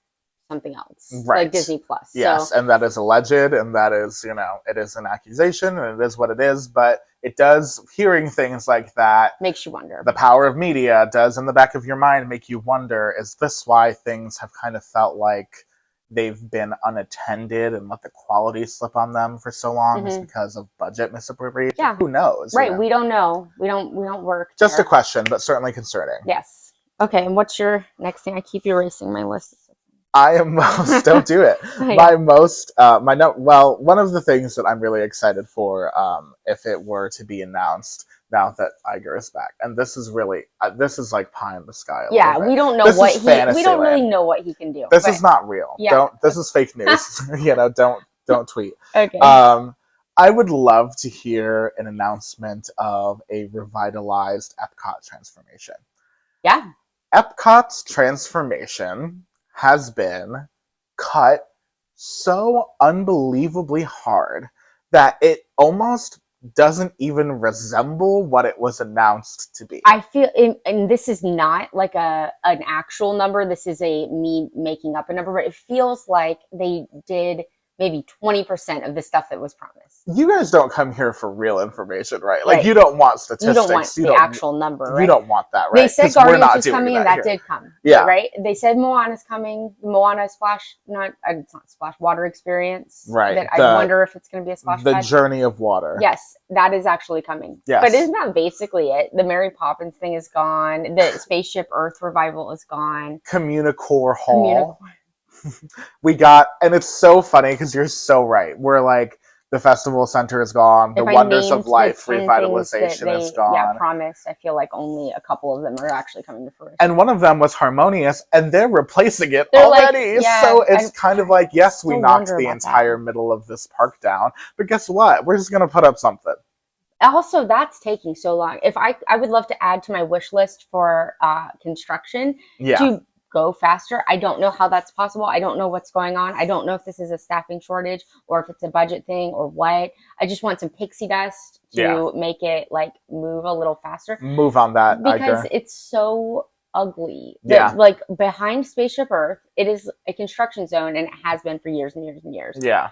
something else, Right. like Disney Plus. Yes, so, and that is alleged, and that is, it is an accusation, and it is what it is, but it does, hearing things like that, makes you wonder. The power of media does, in the back of your mind, make you wonder, is this why things have kind of felt like they've been unattended and let the quality slip on them for so long? Is because of budget misappropriation? Yeah. Who knows? Right, we don't know. We don't work Just there. a question, but certainly concerning. Yes. Okay, and what's your next thing? I keep erasing my list. I am most, don't do it. My most, one of the things that I'm really excited for, if it were to be announced now that Iger is back, and this is really, this is like pie in the sky. Yeah, we don't know we don't really know what he can do. This is not real. Yeah. This is fake news. Don't tweet. Okay. I would love to hear an announcement of a revitalized Epcot transformation. Yeah. Epcot's transformation has been cut so unbelievably hard that it almost doesn't even resemble what it was announced to be. I feel, and this is not like an actual number. This is me making up a number, but it feels like they did maybe 20% of the stuff that was promised. You guys don't come here for real information, right? Like, you don't want statistics. You don't want the actual number, right? You don't want that, right? They said Guardians was coming, and that did come. Yeah. Right? They said Moana's coming. Moana Splash, it's not Splash, Water Experience. Right. That I wonder if it's going to be a splash pad. The Journey of Water. Yes, that is actually coming. Yes. But isn't that basically it? The Mary Poppins thing is gone. The Spaceship Earth revival is gone. Communicore Hall. We got, and it's so funny because you're so right. We're like, the festival center is gone. The Wonders of Life revitalization is gone. Yeah, promised. I feel like only a couple of them are actually coming to fruition. And one of them was Harmonious, and they're replacing it already. So it's kind of like, yes, we knocked the entire middle of this park down, but guess what? We're just going to put up something. Also, that's taking so long. If I would love to add to my wish list for construction to go faster. I don't know how that's possible. I don't know what's going on. I don't know if this is a staffing shortage or if it's a budget thing or what. I just want some pixie dust to make it like move a little faster. Move on that, because it's so ugly. Yeah. Like behind Spaceship Earth, it is a construction zone, and it has been for years and years and years. Yeah.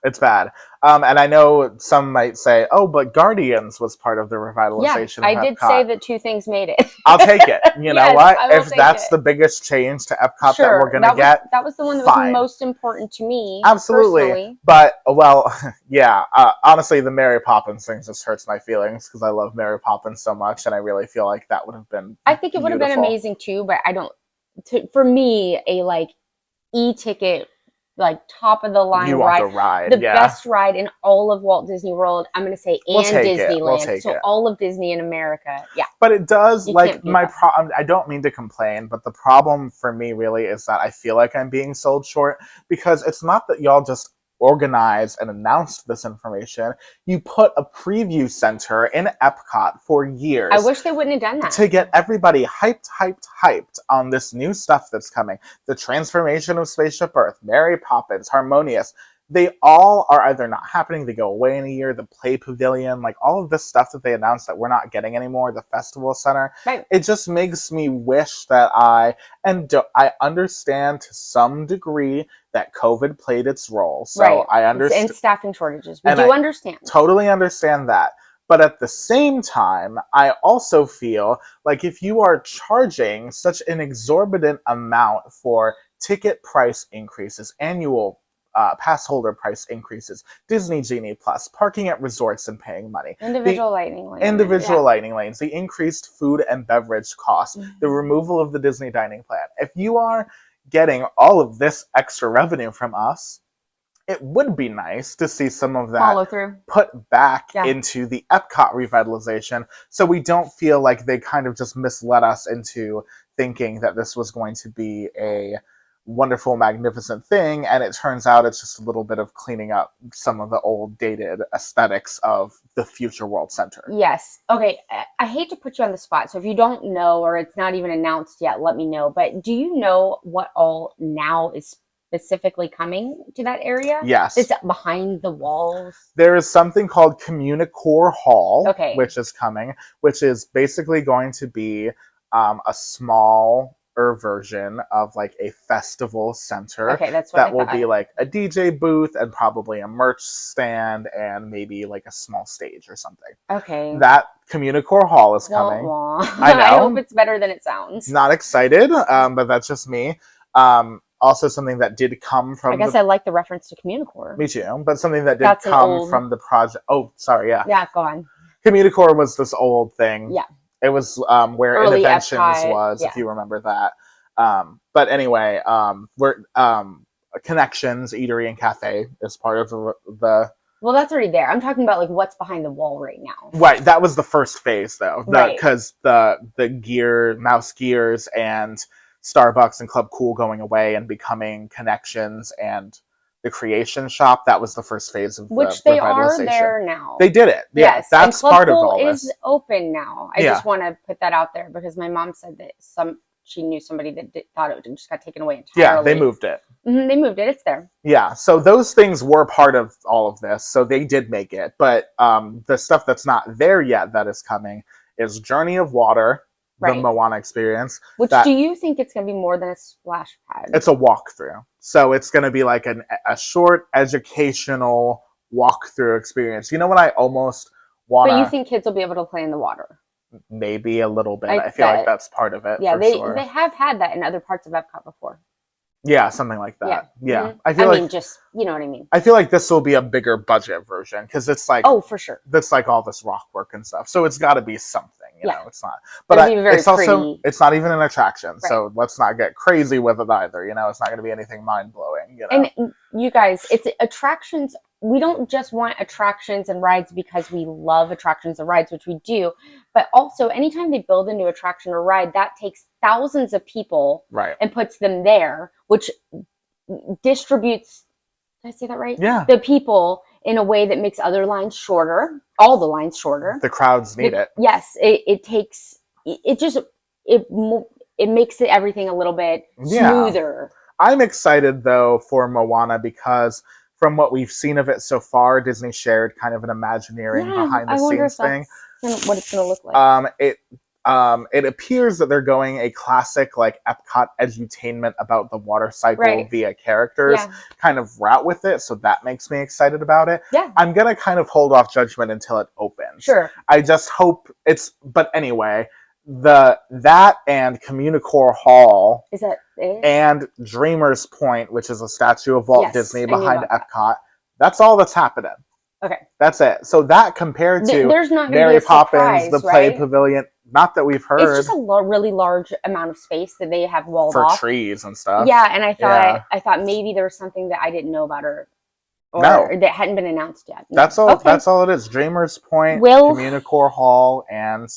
It's bad. And I know some might say, oh, but Guardians was part of the revitalization. Yeah, I did say that two things made it. I'll take it. You know what? If that's the biggest change to Epcot that we're going to get, that was the one that was most important to me. Absolutely. Personally. But, honestly, the Mary Poppins thing just hurts my feelings because I love Mary Poppins so much, and I really feel like that would have been I think it would have been amazing too, but I don't... For me, a e-ticket... top of the line ride. The best ride in all of Walt Disney World, I'm going to say, and Disneyland. All of Disney in America. Yeah. But it does, I don't mean to complain, but the problem for me really is that I feel like I'm being sold short, because it's not that y'all just organized and announced this information. You put a preview center in Epcot for years. I wish they wouldn't have done that. To get everybody hyped on this new stuff that's coming. The transformation of Spaceship Earth, Mary Poppins, Harmonious. They all are either not happening, they go away in a year, the Play Pavilion, all of this stuff that they announced that we're not getting anymore, the Festival Center. Right. It just makes me wish that I understand to some degree that COVID played its role. So I understand. And staffing shortages. We do understand. Totally understand that. But at the same time, I also feel like if you are charging such an exorbitant amount for ticket price increases, annual pass holder price increases, Disney Genie Plus, parking at resorts and paying money. Individual lightning lanes. The increased food and beverage costs, the removal of the Disney dining plan. If you are getting all of this extra revenue from us, it would be nice to see some of that follow through, put back into the Epcot revitalization, so we don't feel like they kind of just misled us into thinking that this was going to be a wonderful, magnificent thing, and it turns out it's just a little bit of cleaning up some of the old, dated aesthetics of the future World Center. Yes. Okay, I hate to put you on the spot, so if you don't know, or it's not even announced yet, let me know, but do you know what all now is specifically coming to that area? Yes. It's behind the walls. There is something called Communicore Hall, which is coming, which is basically going to be a small version of like a festival center. Okay, that's what that I will thought. be like a DJ booth and probably a merch stand and maybe like a small stage or something. Okay. That Communicore Hall is coming. I know. I hope it's better than it sounds. Not excited, but that's just me. Also, something that did come from. I guess I like the reference to Communicore. Me too, but something that did come from the project. Oh, sorry, yeah. Yeah, go on. Communicore was this old thing. Yeah. It was where Early Innoventions Epcot, was, if you remember that. But anyway, we're Connections Eatery and Cafe is part of the. Well, that's already there. I'm talking about like what's behind the wall right now. Right, that was the first phase though, Right. Because the Mouse Gears and Starbucks and Club Cool going away and becoming Connections and the Creation Shop. That was the first phase of which the they are revitalization. there now. They did it. Yeah, Yes, that's and part of Club all Cool this. is open now. I just want to put that out there because my mom said that she knew somebody that thought it just got taken away entirely. Yeah, they moved it. They moved it. It's there. Yeah, so those things were part of all of this, so they did make it. But the stuff that's not there yet that is coming is Journey of Water, the Moana experience. Which do you think it's going to be more than a splash pad? It's a walkthrough. So it's going to be like a short educational walkthrough experience. You know what I almost want to... But you think kids will be able to play in the water? Maybe a little bit. I feel like that's part of it. Yeah, sure. They have had that in other parts of Epcot before. Yeah, something like that. Yeah. Mm-hmm. I feel like just, you know what I mean. I feel like this will be a bigger budget version because it's like for sure. That's like all this rock work and stuff. So it's got to be something. You know, it's not. But it's also it's not even an attraction. So let's not get crazy with it either. You know, it's not going to be anything mind blowing. You know? And you guys, it's attractions. We don't just want attractions and rides because we love attractions and rides, which we do, but also anytime they build a new attraction or ride, that takes thousands of people and puts them there, which distributes, did I say that right? Yeah. The people in a way that makes other lines shorter, all the lines shorter. The crowds need it. Yes. It makes everything a little bit smoother. I'm excited though for Moana because from what we've seen of it so far, Disney shared kind of an Imagineering behind the scenes thing. What it's going to look like. It appears that they're going a classic like Epcot edutainment about the water cycle via characters kind of route with it. So that makes me excited about it. Yeah. I'm going to kind of hold off judgment until it opens. Sure. I just hope but anyway, that and Communicore Hall is that it? And Dreamer's Point, which is a statue of Walt Disney behind Epcot. That's all that's happening. Okay. That's it. So that compared to there's not Mary Poppins, the Play Pavilion, not that we've heard. It's just a really large amount of space that they have walled off. For trees and stuff. Yeah, and I thought maybe there was something that I didn't know about or that hadn't been announced yet. No. That's all. Okay. That's all it is. Dreamer's Point, Communicore Hall, and...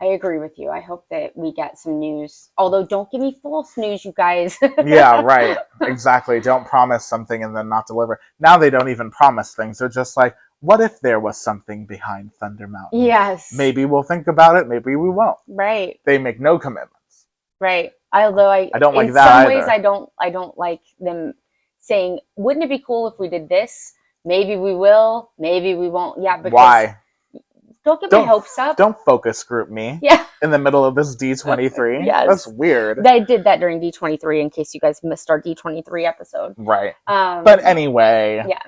I agree with you. I hope that we get some news. Although, don't give me false news, you guys. Yeah, right. Exactly. Don't promise something and then not deliver. Now they don't even promise things. They're just like, what if there was something behind Thunder Mountain? Yes. Maybe we'll think about it. Maybe we won't. Right. They make no commitments. Right. Although I don't like that either. In some ways, I don't like them saying, wouldn't it be cool if we did this? Maybe we will. Maybe we won't. Yeah. Because why? Don't get my hopes up. Don't focus group me. Yeah. In the middle of this D23. Yes. That's weird. They did that during D23 in case you guys missed our D23 episode. Right. But anyway. Yeah.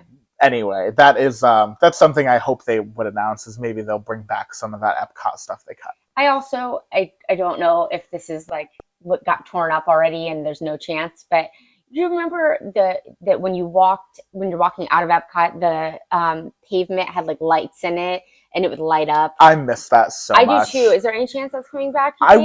Anyway, that is that's something I hope they would announce is maybe they'll bring back some of that Epcot stuff they cut. I also I don't know if this is like what got torn up already and there's no chance, but do you remember that when you're walking out of Epcot, the pavement had like lights in it and it would light up? I miss that so much. I do too. Is there any chance that's coming back? I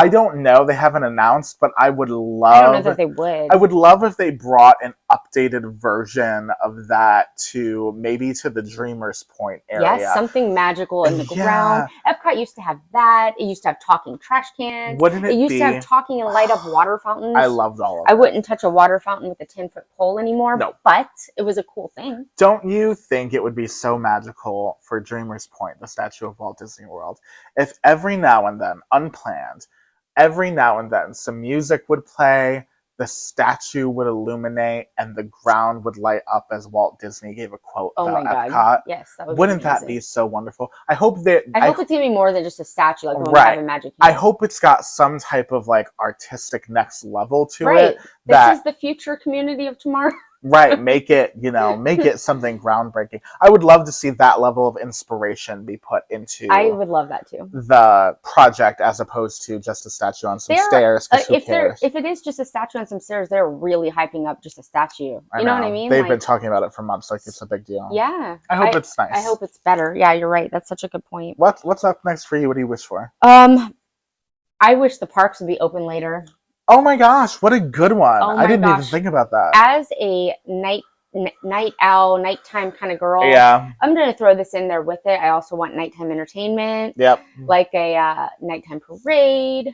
don't know. They haven't announced, but I would love. I don't know that they would. I would love if they brought an updated version of that to the Dreamer's Point area. Yes, something magical in the ground. Epcot used to have that. It used to have talking trash cans. Wouldn't it be? It used to have talking and light up water fountains. I loved all of it. I wouldn't touch a water fountain with a 10-foot pole anymore. No. But it was a cool thing. Don't you think it would be so magical for Dreamer's Point, the statue of Walt Disney World, if every now and then, unplanned, some music would play, the statue would illuminate and the ground would light up as Walt Disney gave a quote about Epcot. Yes, that would Wouldn't that be so wonderful? I hope that I hope it's gonna be more than just a statue like the one we have in Magic Kingdom. I hope it's got some type of like artistic next level to it. This is the future community of tomorrow. Right, make it something groundbreaking. I would love to see that level of inspiration be put into. I would love that too. The project, as opposed to just a statue on some stairs. If it is just a statue on some stairs, they're really hyping up just a statue. You know what I mean? They've been talking about it for months, like it's a big deal. Yeah, I hope it's nice. I hope it's better. Yeah, you're right. That's such a good point. What's up next for you? What do you wish for? I wish the parks would be open later. Oh my gosh, what a good one. I didn't even think about that. As a night owl, nighttime kind of girl, I'm going to throw this in there with it. I also want nighttime entertainment. Yep. Like a nighttime parade.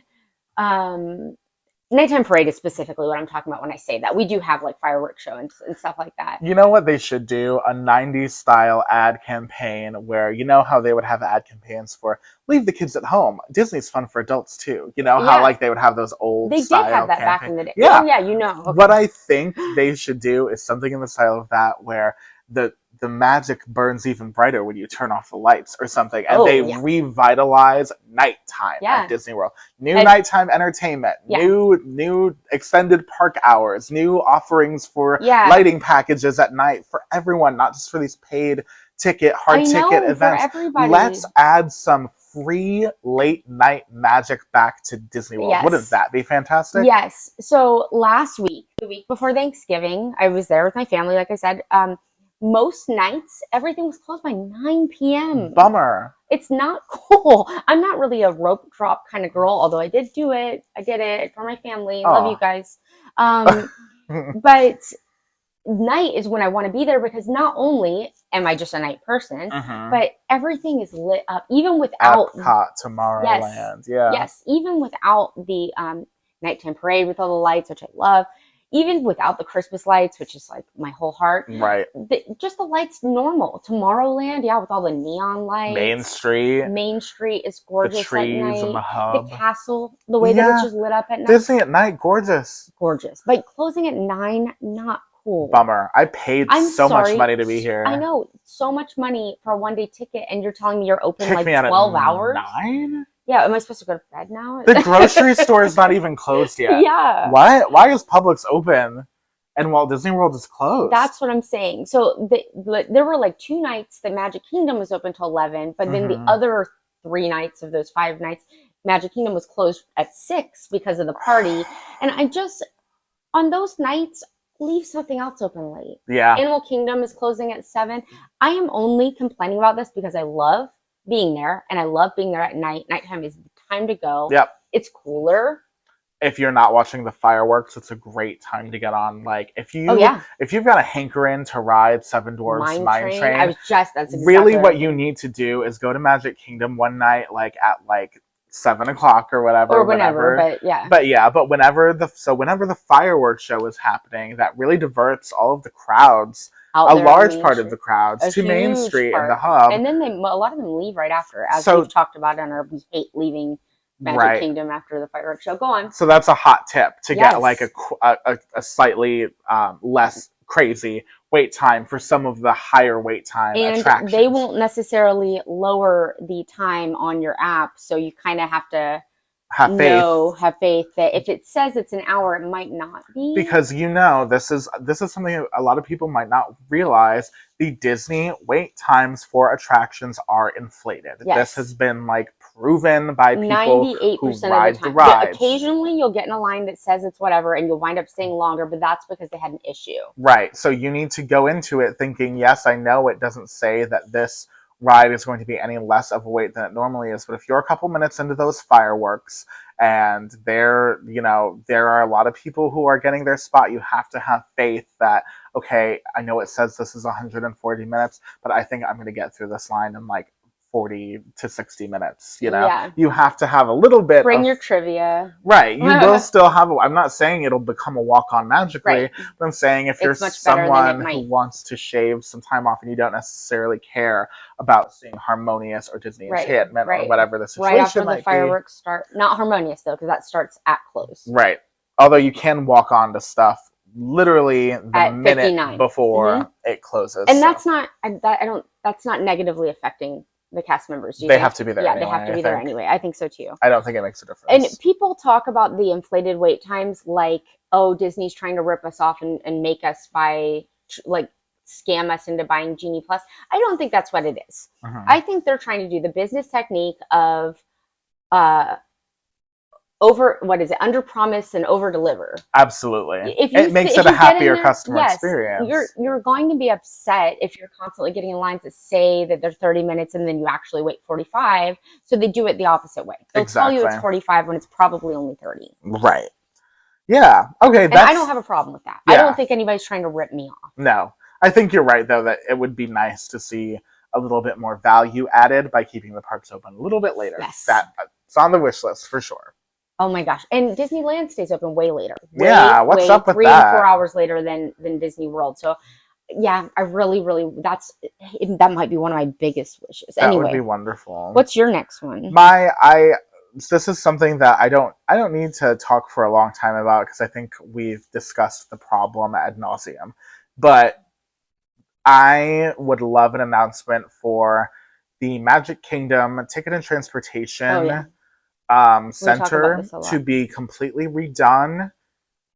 Nighttime parade is specifically what I'm talking about when I say that. We do have like fireworks show and stuff like that. You know what they should do? A 90s style ad campaign where, you know how they would have ad campaigns for leave the kids at home. Disney's fun for adults too. You know how like they would have those old They style did have that campaigns. back in the day. Yeah. Oh, yeah, you know. Okay. What I think they should do is something in the style of that where the magic burns even brighter when you turn off the lights or something, and revitalize nighttime at Disney World. Nighttime entertainment, new extended park hours, new offerings for lighting packages at night for everyone, not just for these paid ticket, hard ticket events. Let's add some free late night magic back to Disney World. Yes. Wouldn't that be fantastic? Yes. So last week, the week before Thanksgiving, I was there with my family, like I said. Most nights, everything was closed by 9 p.m. Bummer. It's not cool. I'm not really a rope drop kind of girl, although I did do it. I did it for my family. Love you guys. But night is when I want to be there, because not only am I just a night person, but everything is lit up, even without Epcot, Tomorrowland. Yes, even without the nighttime parade with all the lights, which I love. Even without the Christmas lights, which is like my whole heart. Right. Just the lights normal. Tomorrowland, with all the neon lights. Main Street is gorgeous. The trees at night. And the hub. The castle, the way that it's just lit up at night. Disney at night, gorgeous. Gorgeous. But closing at 9, not cool. Bummer. I paid so much money to be here. I know. So much money for a one-day ticket, and you're telling me you're open like 12 hours? 9? Yeah, am I supposed to go to bed now? The grocery store is not even closed yet. Yeah. What? Why is Publix open and Walt Disney World is closed? That's what I'm saying. So there were like 2 nights that Magic Kingdom was open till 11, but then the other 3 nights of those 5 nights, Magic Kingdom was closed at 6 because of the party. And I just, on those nights, leave something else open late. Yeah. Animal Kingdom is closing at 7. I am only complaining about this because I love being there, and I love being there at night. Nighttime is the time to go. Yep. It's cooler. If you're not watching the fireworks, it's a great time to get on. Like if you've got a hankering to ride Seven Dwarfs Mine Train, that's exactly really what you need to do is go to Magic Kingdom one night, like at 7 o'clock or whatever. Or whenever, but whenever the fireworks show is happening, that really diverts all of the crowds. A large part of the crowds to Main Street and the hub. And then a lot of them leave right after, as we've talked about on our We Hate Leaving Magic Kingdom after the fireworks show. Go on. So that's a hot tip to get like a slightly less crazy wait time for some of the higher wait time attractions. They won't necessarily lower the time on your app, so you kind of have to have faith that if it says it's an hour, it might not be. Because this is something a lot of people might not realize. The Disney wait times for attractions are inflated. Yes. This has been proven by people 98% who ride of the time. the rides. Occasionally you'll get in a line that says it's whatever, and you'll wind up staying longer, but that's because they had an issue. Right. So you need to go into it thinking, yes, I know it doesn't say that this ride is going to be any less of a wait than it normally is, but if you're a couple minutes into those fireworks and there are a lot of people who are getting their spot, you have to have faith that, okay, I know it says this is 140 minutes, but I think I'm going to get through this line in 40 to 60 minutes, you have to have a little bit Bring your trivia. Right. You will still have I'm not saying it'll become a walk-on magically, but I'm saying if you're someone who wants to shave some time off and you don't necessarily care about seeing Harmonious or Disney Enchantment or whatever the situation right after the fireworks start. Not Harmonious, though, because that starts at close. Right. Although you can walk on to stuff literally the at minute 59 before it closes. And that's not that's not negatively affecting the cast members. They have to be there. Yeah, anyway, they have to be there anyway. I think so too. I don't think it makes a difference. And people talk about the inflated wait times like, oh, Disney's trying to rip us off and make us buy, like, scam us into buying Genie Plus. I don't think that's what it is. I think they're trying to do the business technique of under promise and over deliver. Absolutely. It makes it a happier customer experience. You're going to be upset if you're constantly getting in lines that say that they're 30 minutes and then you actually wait 45. So they do it the opposite way. They'll tell you it's 45 when it's probably only 30. Right. Yeah. Okay. And I don't have a problem with that. Yeah. I don't think anybody's trying to rip me off. No. I think you're right, though, that it would be nice to see a little bit more value added by keeping the parks open a little bit later. Yes. It's on the wish list for sure. Oh my gosh. And Disneyland stays open way later. What's up with 3 that? 3 to 4 hours later than Disney World. So yeah, I really, that might be one of my biggest wishes. That anyway, would be wonderful. What's your next one? This is something that I don't need to talk for a long time about because I think we've discussed the problem ad nauseum. But I would love an announcement for the Magic Kingdom Ticket and Transportation center to be completely redone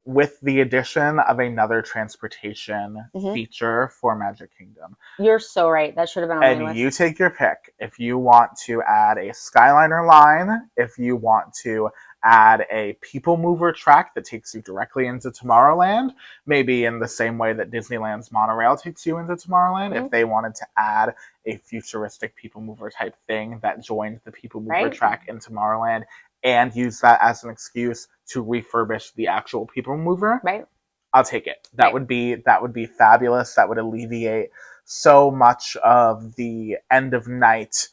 with the addition of another transportation feature for Magic Kingdom. You're so right. That should have been on my list. And you take your pick. If you want to add a Skyliner line, if you want to add a People Mover track that takes you directly into Tomorrowland, maybe in the same way that Disneyland's monorail takes you into Tomorrowland, if they wanted to add a futuristic People Mover type thing that joined the People Mover track in Tomorrowland and use that as an excuse to refurbish the actual People Mover, I'll take it. That would be fabulous. That would alleviate so much of the end of night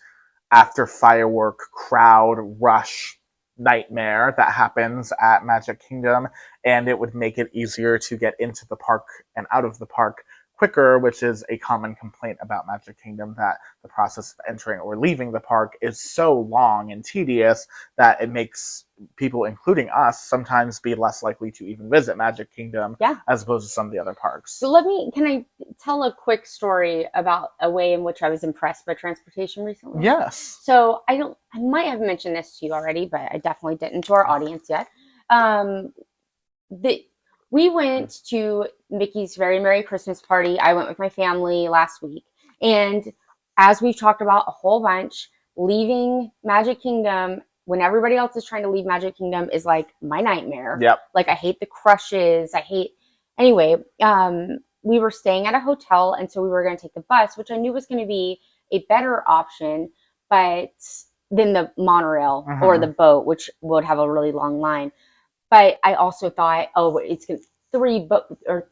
after firework crowd rush nightmare that happens at Magic Kingdom, and it would make it easier to get into the park and out of the park quicker, which is a common complaint about Magic Kingdom, that the process of entering or leaving the park is so long and tedious that it makes people, including us, sometimes be less likely to even visit Magic Kingdom as opposed to some of the other parks. So can I tell a quick story about a way in which I was impressed by transportation recently? Yes. So I might have mentioned this to you already, but I definitely didn't to our audience yet. We went to Mickey's Very Merry Christmas Party. I went with my family last week. And as we've talked about a whole bunch, leaving Magic Kingdom when everybody else is trying to leave Magic Kingdom is like my nightmare. Yep. Like, I hate the crushes. Anyway, we were staying at a hotel, and so we were going to take the bus, which I knew was going to be a better option, but than the monorail or the boat, which would have a really long line. But I also thought, it's going to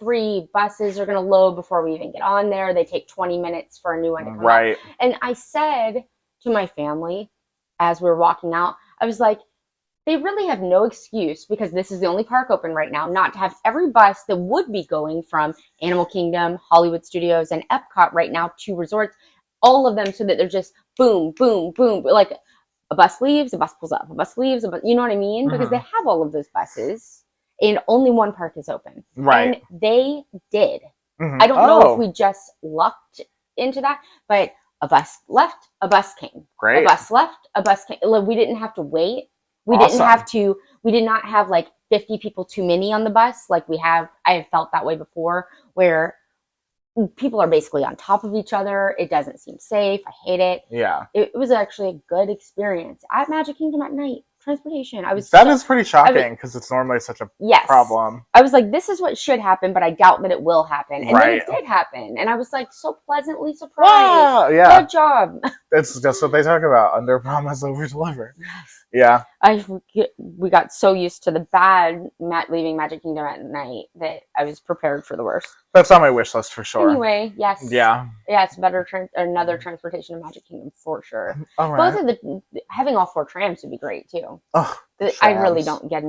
3 buses are going to load before we even get on there. They take 20 minutes for a new one to come out. And I said to my family as we were walking out, I was like, they really have no excuse, because this is the only park open right now, not to have every bus that would be going from Animal Kingdom, Hollywood Studios, and Epcot right now to resorts, all of them, so that they're just boom, boom, boom, like a bus leaves, a bus pulls up, a bus leaves, you know what I mean? Because they have all of those buses and only one park is open. And they did. I don't know if we just lucked into that, but a bus left, a bus came. A bus left, a bus came. Like, we didn't have to wait. We did not have like 50 people too many on the bus like I have felt that way before, where people are basically on top of each other. It doesn't seem safe. I hate it. Yeah. It was actually a good experience at Magic Kingdom at night. Transportation. That is pretty shocking, because it's normally such a problem. I was like, this is what should happen, but I doubt that it will happen. And then it did happen. And I was like, so pleasantly surprised. Good job. It's just what they talk about. Under promise, over deliver. Yes. Yeah. We got so used to the bad leaving Magic Kingdom at night that I was prepared for the worst. That's on my wish list for sure. Anyway, yes. Yeah. Yeah, it's better another transportation to Magic Kingdom for sure. All right. Both of having all 4 trams would be great too. Oh, I really don't get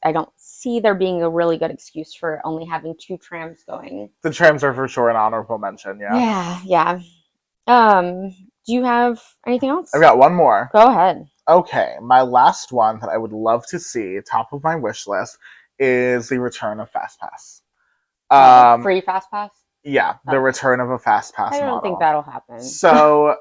I don't see there being a really good excuse for only having 2 trams going. The trams are for sure an honorable mention. Yeah. Yeah. Do you have anything else? I've got one more. Go ahead. Okay, my last one that I would love to see, top of my wish list, is the return of FastPass. Free FastPass? Yeah, the return of a FastPass model. I don't think that'll happen. So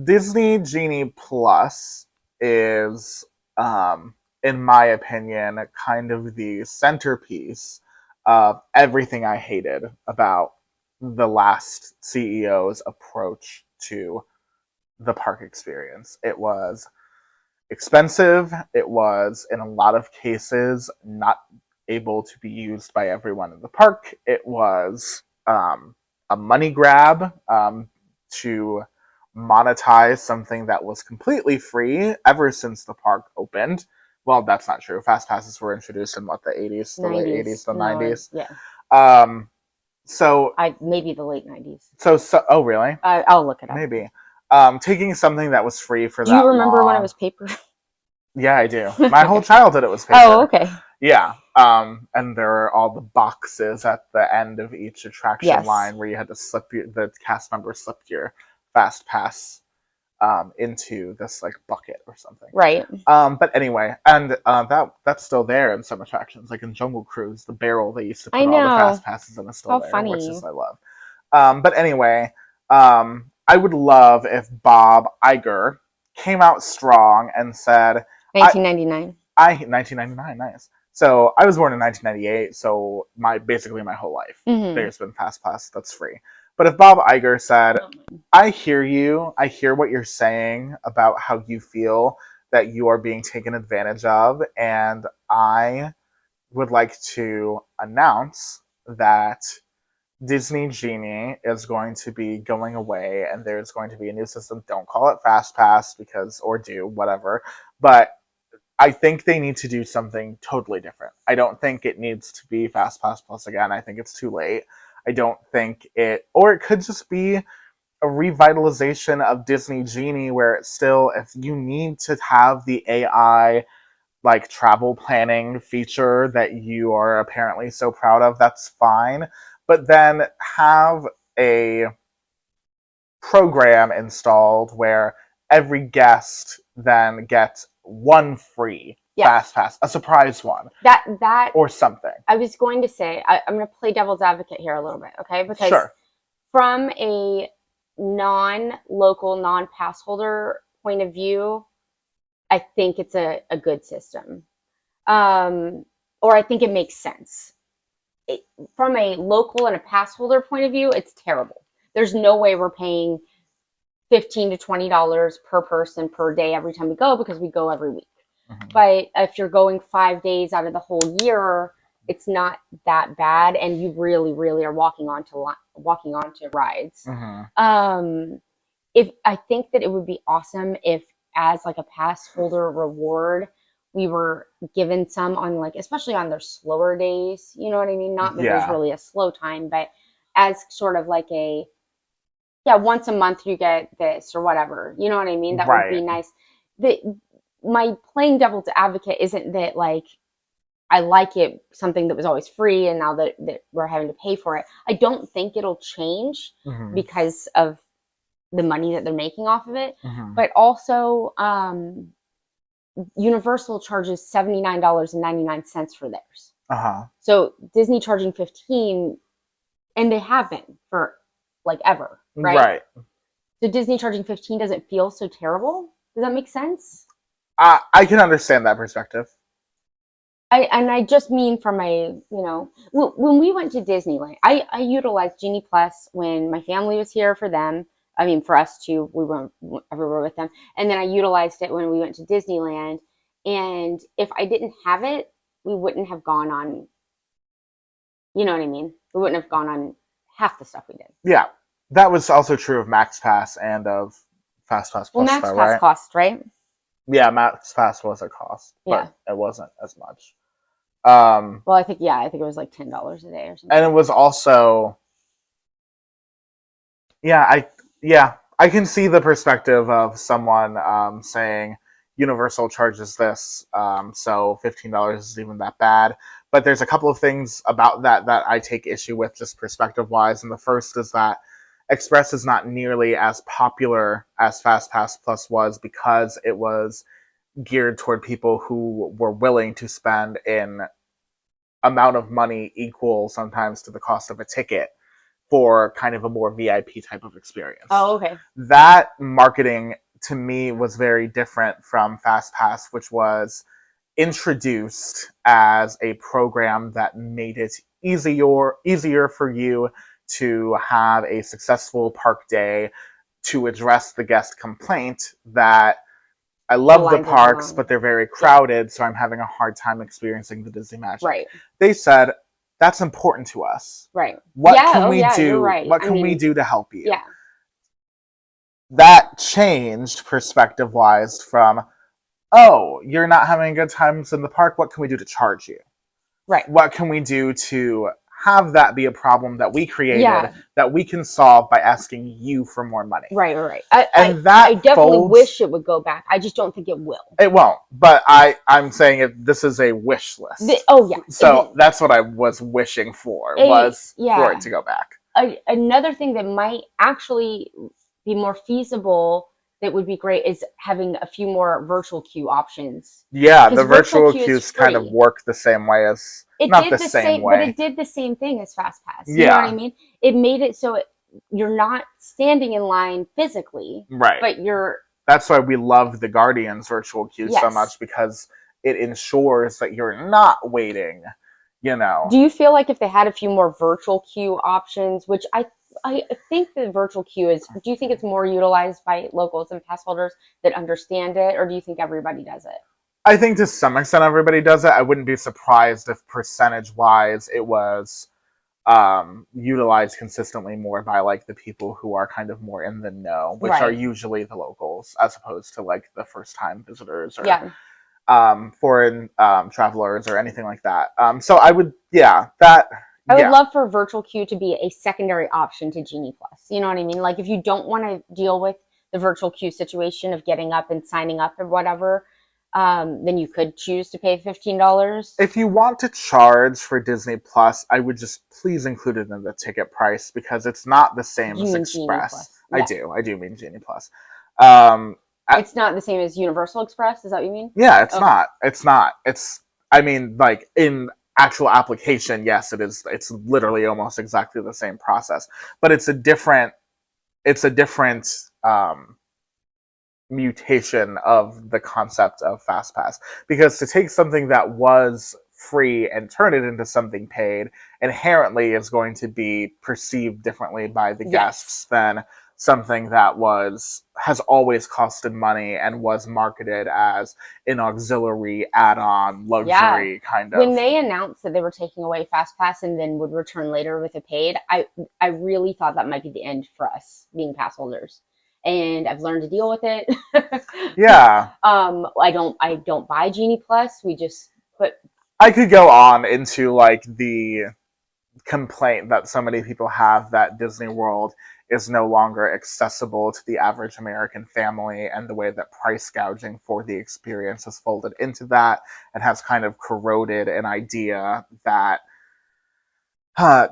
Disney Genie Plus is, in my opinion, kind of the centerpiece of everything I hated about the last CEO's approach to the park experience. It was expensive. It was, in a lot of cases, not able to be used by everyone in the park. It was a money grab to monetize something that was completely free ever since the park opened. Well, that's not true. Fast passes were introduced in what, the 80s, the late 80s, the 90s. Yeah. So maybe the late 90s. So oh really? I'll look it up. Maybe. Taking something that was free for that long. Do you remember when it was paper? Yeah, I do. My whole childhood it was paper. Oh, okay. Yeah. And there were all the boxes at the end of each attraction line where you had to the cast member slipped your fast pass into this like bucket or something. Right. But anyway, and that's still there in some attractions, like in Jungle Cruise, the barrel they used to put all the fast passes in is still there, funny. which is I love. But anyway, I would love if Bob Iger came out strong and said 1999. 1999, nice. So I was born in 1998, so basically my whole life there's been fast pass that's free. But if Bob Iger said, I hear you, I hear what you're saying about how you feel that you are being taken advantage of, and I would like to announce that Disney Genie is going to be going away and there's going to be a new system. Don't call it Fast Pass or do whatever, but I think they need to do something totally different. I don't think it needs to be Fast Pass Plus again. I think it's too late. I don't think or it could just be a revitalization of Disney Genie where it's still, if you need to have the AI like travel planning feature that you are apparently so proud of, that's fine. But then have a program installed where every guest then gets one free fast pass, a surprise one, that or something. I was going to say, I'm going to play devil's advocate here a little bit, okay? Because from a non-local, non-pass holder point of view, I think it's a good system, or I think it makes sense. From a local and a pass holder point of view, it's terrible. There's no way we're paying $15 to $20 per person per day every time we go, because we go every week. But if you're going 5 days out of the whole year, it's not that bad, and you really, really are walking onto rides. If I think that it would be awesome if, as like a pass holder reward, we were given some on, like, especially on their slower days. You know what I mean? Not that there's really a slow time, but as sort of like a once a month you get this or whatever. You know what I mean? That would be nice. My playing devil's advocate isn't that like I like it something that was always free and now that we're having to pay for it. I don't think it'll change because of the money that they're making off of it. But also Universal charges $79.99 for theirs. So Disney charging $15, and they have been for like ever, right? So Disney charging $15 doesn't feel so terrible. Does that make sense? I can understand that perspective. I just mean from a, when we went to Disneyland, I utilized Genie Plus when my family was here for them. I mean, for us too, we went everywhere with them. And then I utilized it when we went to Disneyland. And if I didn't have it, we wouldn't have gone on, you know what I mean? We wouldn't have gone on half the stuff we did. Yeah. That was also true of Max Pass and of Fast Pass Plus. Well, Max Pass cost, right? Yeah, Max Pass was a cost, but it wasn't as much. Well, I think it was like $10 a day or something. And it was also, I can see the perspective of someone saying Universal charges this, so $15 isn't even that bad. But there's a couple of things about that I take issue with, just perspective-wise. And the first is that Express is not nearly as popular as Fast Pass Plus was because it was geared toward people who were willing to spend in amount of money equal sometimes to the cost of a ticket for kind of a more VIP type of experience. Oh, okay. That marketing to me was very different from FastPass, which was introduced as a program that made it easier for you to have a successful park day, to address the guest complaint that I love the parks, but they're very crowded, so I'm having a hard time experiencing the Disney magic. Right. They said, that's important to us. Right. What can we do? You're right. What can we do to help you? Yeah. That changed perspective-wise from, oh, you're not having good times in the park, what can we do to charge you? Right. What can we do to have that be a problem that we created that we can solve by asking you for more money? Right. I definitely wish it would go back. I just don't think it will. It won't. But I'm saying this is a wish list. So that's what I was wishing for, for it to go back. Another thing that might actually be more feasible that would be great is having a few more virtual queue options. Yeah, the virtual queues kind of work the same way as not the same way, but it did the same thing as FastPass. You know what I mean? It made it so you're not standing in line physically, right? But you're. That's why we love the Guardians virtual queues so much, because it ensures that you're not waiting. You know. Do you feel like if they had a few more virtual queue options, which I think the virtual queue is, do you think it's more utilized by locals and pass holders that understand it, or do you think everybody does it? I think to some extent everybody does it. I wouldn't be surprised if percentage-wise it was utilized consistently more by like the people who are kind of more in the know, which are usually the locals, as opposed to like the first-time visitors or foreign travelers or anything like that. So I would, I would love for virtual queue to be a secondary option to Genie Plus. You know what I mean? Like if you don't want to deal with the virtual queue situation of getting up and signing up or whatever, then you could choose to pay $15. If you want to charge for Disney Plus, I would just please include it in the ticket price, because it's not the same as Express. I do mean Genie Plus. It's not the same as Universal Express. Is that what you mean? Yeah, it's not. It's not. I mean, like in actual application, yes, it is. It's literally almost exactly the same process, but it's a different mutation of the concept of FastPass, because to take something that was free and turn it into something paid inherently is going to be perceived differently by the guests than something that has always costed money and was marketed as an auxiliary add-on luxury kind of. When they announced that they were taking away FastPass and then would return later with a paid, I really thought that might be the end for us being pass holders. And I've learned to deal with it. I don't buy Genie Plus. I could go on into like the complaint that so many people have that Disney World is no longer accessible to the average American family, and the way that price gouging for the experience has folded into that and has kind of corroded an idea that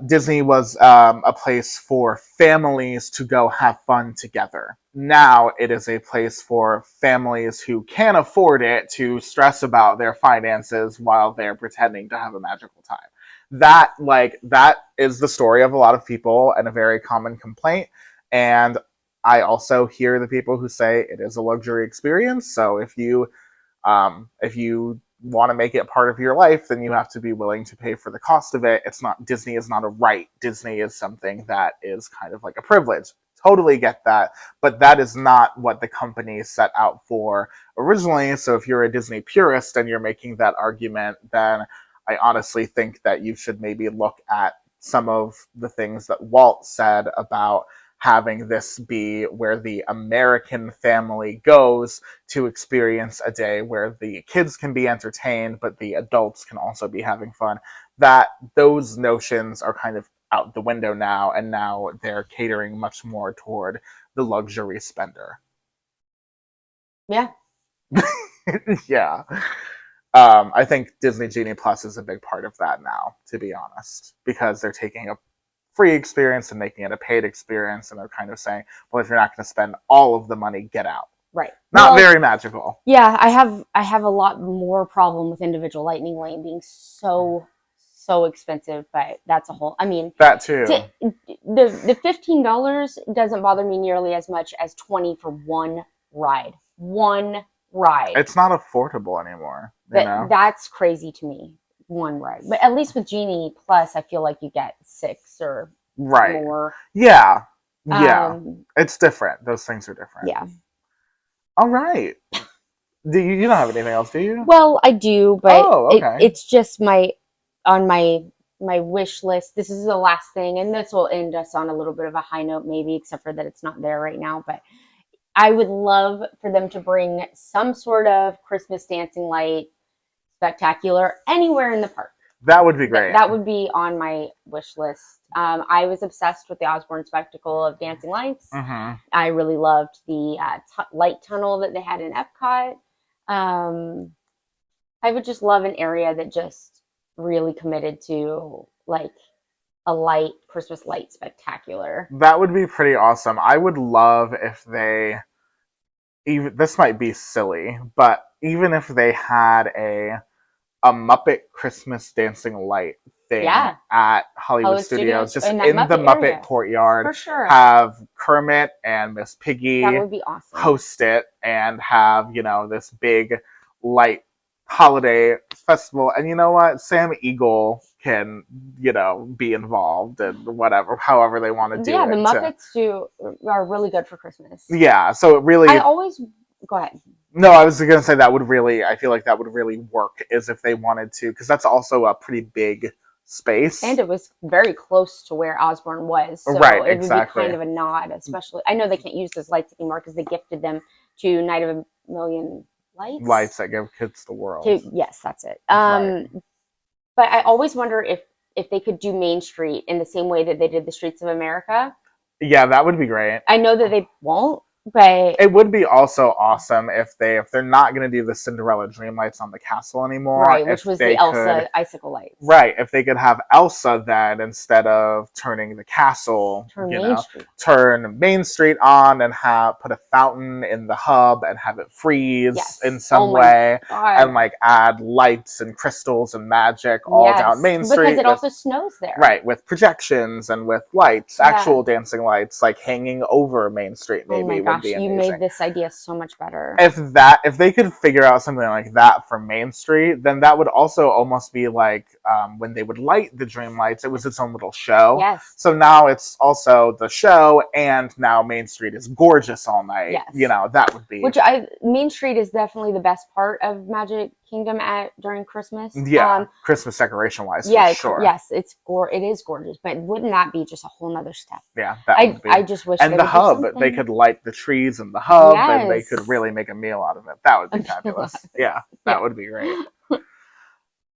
Disney was a place for families to go have fun together. Now it is a place for families who can afford it to stress about their finances while they're pretending to have a magical time. That is the story of a lot of people and a very common complaint. And I also hear the people who say it is a luxury experience. So if you want to make it part of your life, then you have to be willing to pay for the cost of it. Disney is not a right. Disney is something that is kind of like a privilege. Totally get that, but that is not what the company set out for originally. So if you're a Disney purist and you're making that argument, then I honestly think that you should maybe look at some of the things that Walt said about having this be where the American family goes to experience a day where the kids can be entertained, but the adults can also be having fun. That those notions are kind of out the window now, and now they're catering much more toward the luxury spender. Yeah. Yeah. I think Disney Genie Plus is a big part of that now, to be honest, because they're taking a free experience and making it a paid experience, and they're kind of saying, well, if you're not going to spend all of the money, get out. Right. Not very magical. Yeah, I have a lot more problem with individual Lightning Lane being so so expensive, but that's a whole. I mean, that too. The $15 doesn't bother me nearly as much as $20 for one ride. One ride. It's not affordable anymore. That's crazy to me. One ride, but at least with Genie Plus, I feel like you get 6 or more. Yeah. It's different. Those things are different. Yeah. All right. You don't have anything else, do you? Well, I do, but okay. it's just on my wish list. This is the last thing, and this will end us on a little bit of a high note, maybe, except for that it's not there right now. But I would love for them to bring some sort of Christmas dancing light spectacular anywhere in the park. That would be great. That would be on my wish list. I was obsessed with the Osborne spectacle of dancing lights. Mm-hmm. I really loved the light tunnel that they had in Epcot. I would just love an area that just really committed to like a Christmas light spectacular. That would be pretty awesome. I would love if they this might be silly, but even if they had a Muppet Christmas dancing light thing at Hollywood Studios, just in the Muppet area. Courtyard. For sure. Have Kermit and Miss Piggy that would be awesome. Host it and have, this big light holiday festival. And you know what? Sam Eagle can, be involved and however they want to do it. Yeah, the Muppets are really good for Christmas. Yeah, so it really... Go ahead. No, I was going to say I feel like that would really work is if they wanted to, because that's also a pretty big space. And it was very close to where Osborne was. So right, it exactly. would be kind of a nod, especially. I know they can't use those lights anymore because they gifted them to Night of a Million Lights. Lights that give kids the world. Yes, that's it. Right. But I always wonder if they could do Main Street in the same way that they did the Streets of America. Yeah, that would be great. I know that they won't. But it would be also awesome if they're not going to do the Cinderella Dream Lights on the castle anymore. Right, which was the Elsa icicle lights. Right, if they could have Elsa then, instead of turning the castle, turn Main Street on and put a fountain in the hub and have it freeze in some way. And add lights and crystals and magic all down Main Street. Because it also snows there. Right, with projections and with lights, actual dancing lights hanging over Main Street maybe. Gosh, you made this idea so much better. If they could figure out something like that for Main Street, then that would also almost be like when they would light the dream lights, it was its own little show. Yes. So now it's also the show, and now Main Street is gorgeous all night. Yes. That would be. Main Street is definitely the best part of Magic Kingdom during Christmas. Yeah, Christmas decoration wise, for sure. Yes, it is gorgeous, but wouldn't that be just a whole nother step? Yeah, that would be. I just wish. And the hub, they could light the trees in the hub, and they could really make a meal out of it. That would be fabulous. Yeah, that would be great.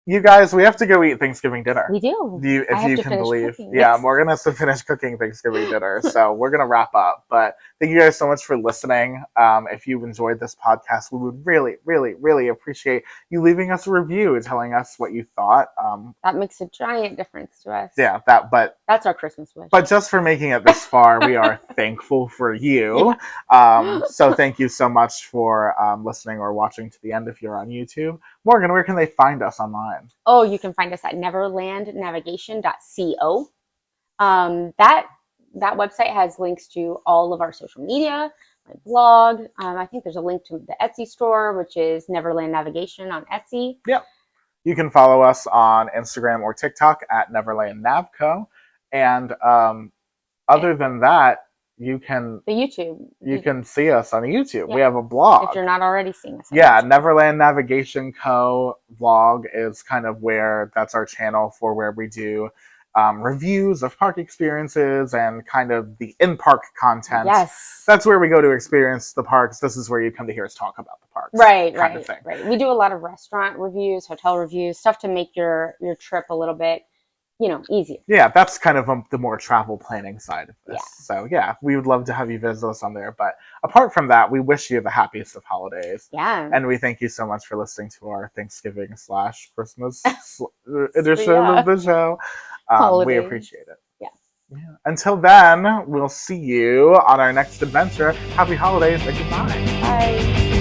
You guys, we have to go eat Thanksgiving dinner. We do. If you can believe. Cooking. Yeah, Morgan has to finish cooking Thanksgiving dinner. So we're going to wrap up. But thank you guys so much for listening. If you've enjoyed this podcast, we would really, really, really appreciate you leaving us a review, telling us what you thought. That makes a giant difference to us. Yeah, that's our Christmas wish. But just for making it this far, we are thankful for you. So thank you so much for listening or watching to the end if you're on YouTube. Morgan, where can they find us online? Oh, you can find us at neverlandnavigation.co. That website has links to all of our social media, my blog. I think there's a link to the Etsy store, which is Neverland Navigation on Etsy. Yep. You can follow us on Instagram or TikTok at Neverland Navco. And other than that, you can see us on YouTube. Yeah. We have a blog. If you're not already seeing us. Neverland Navigation Co. vlog is kind of that's our channel for where we do reviews of park experiences and kind of the in-park content. Yes. That's where we go to experience the parks. This is where you come to hear us talk about the parks. Right. We do a lot of restaurant reviews, hotel reviews, stuff to make your trip a little bit easier. Yeah, that's kind of the more travel planning side of this. So we would love to have you visit us on there. But apart from that, we wish you the happiest of holidays. Yeah. And we thank you so much for listening to our Thanksgiving/Christmas edition of the show. We appreciate it. Yeah. Until then, we'll see you on our next adventure. Happy holidays and goodbye. Bye.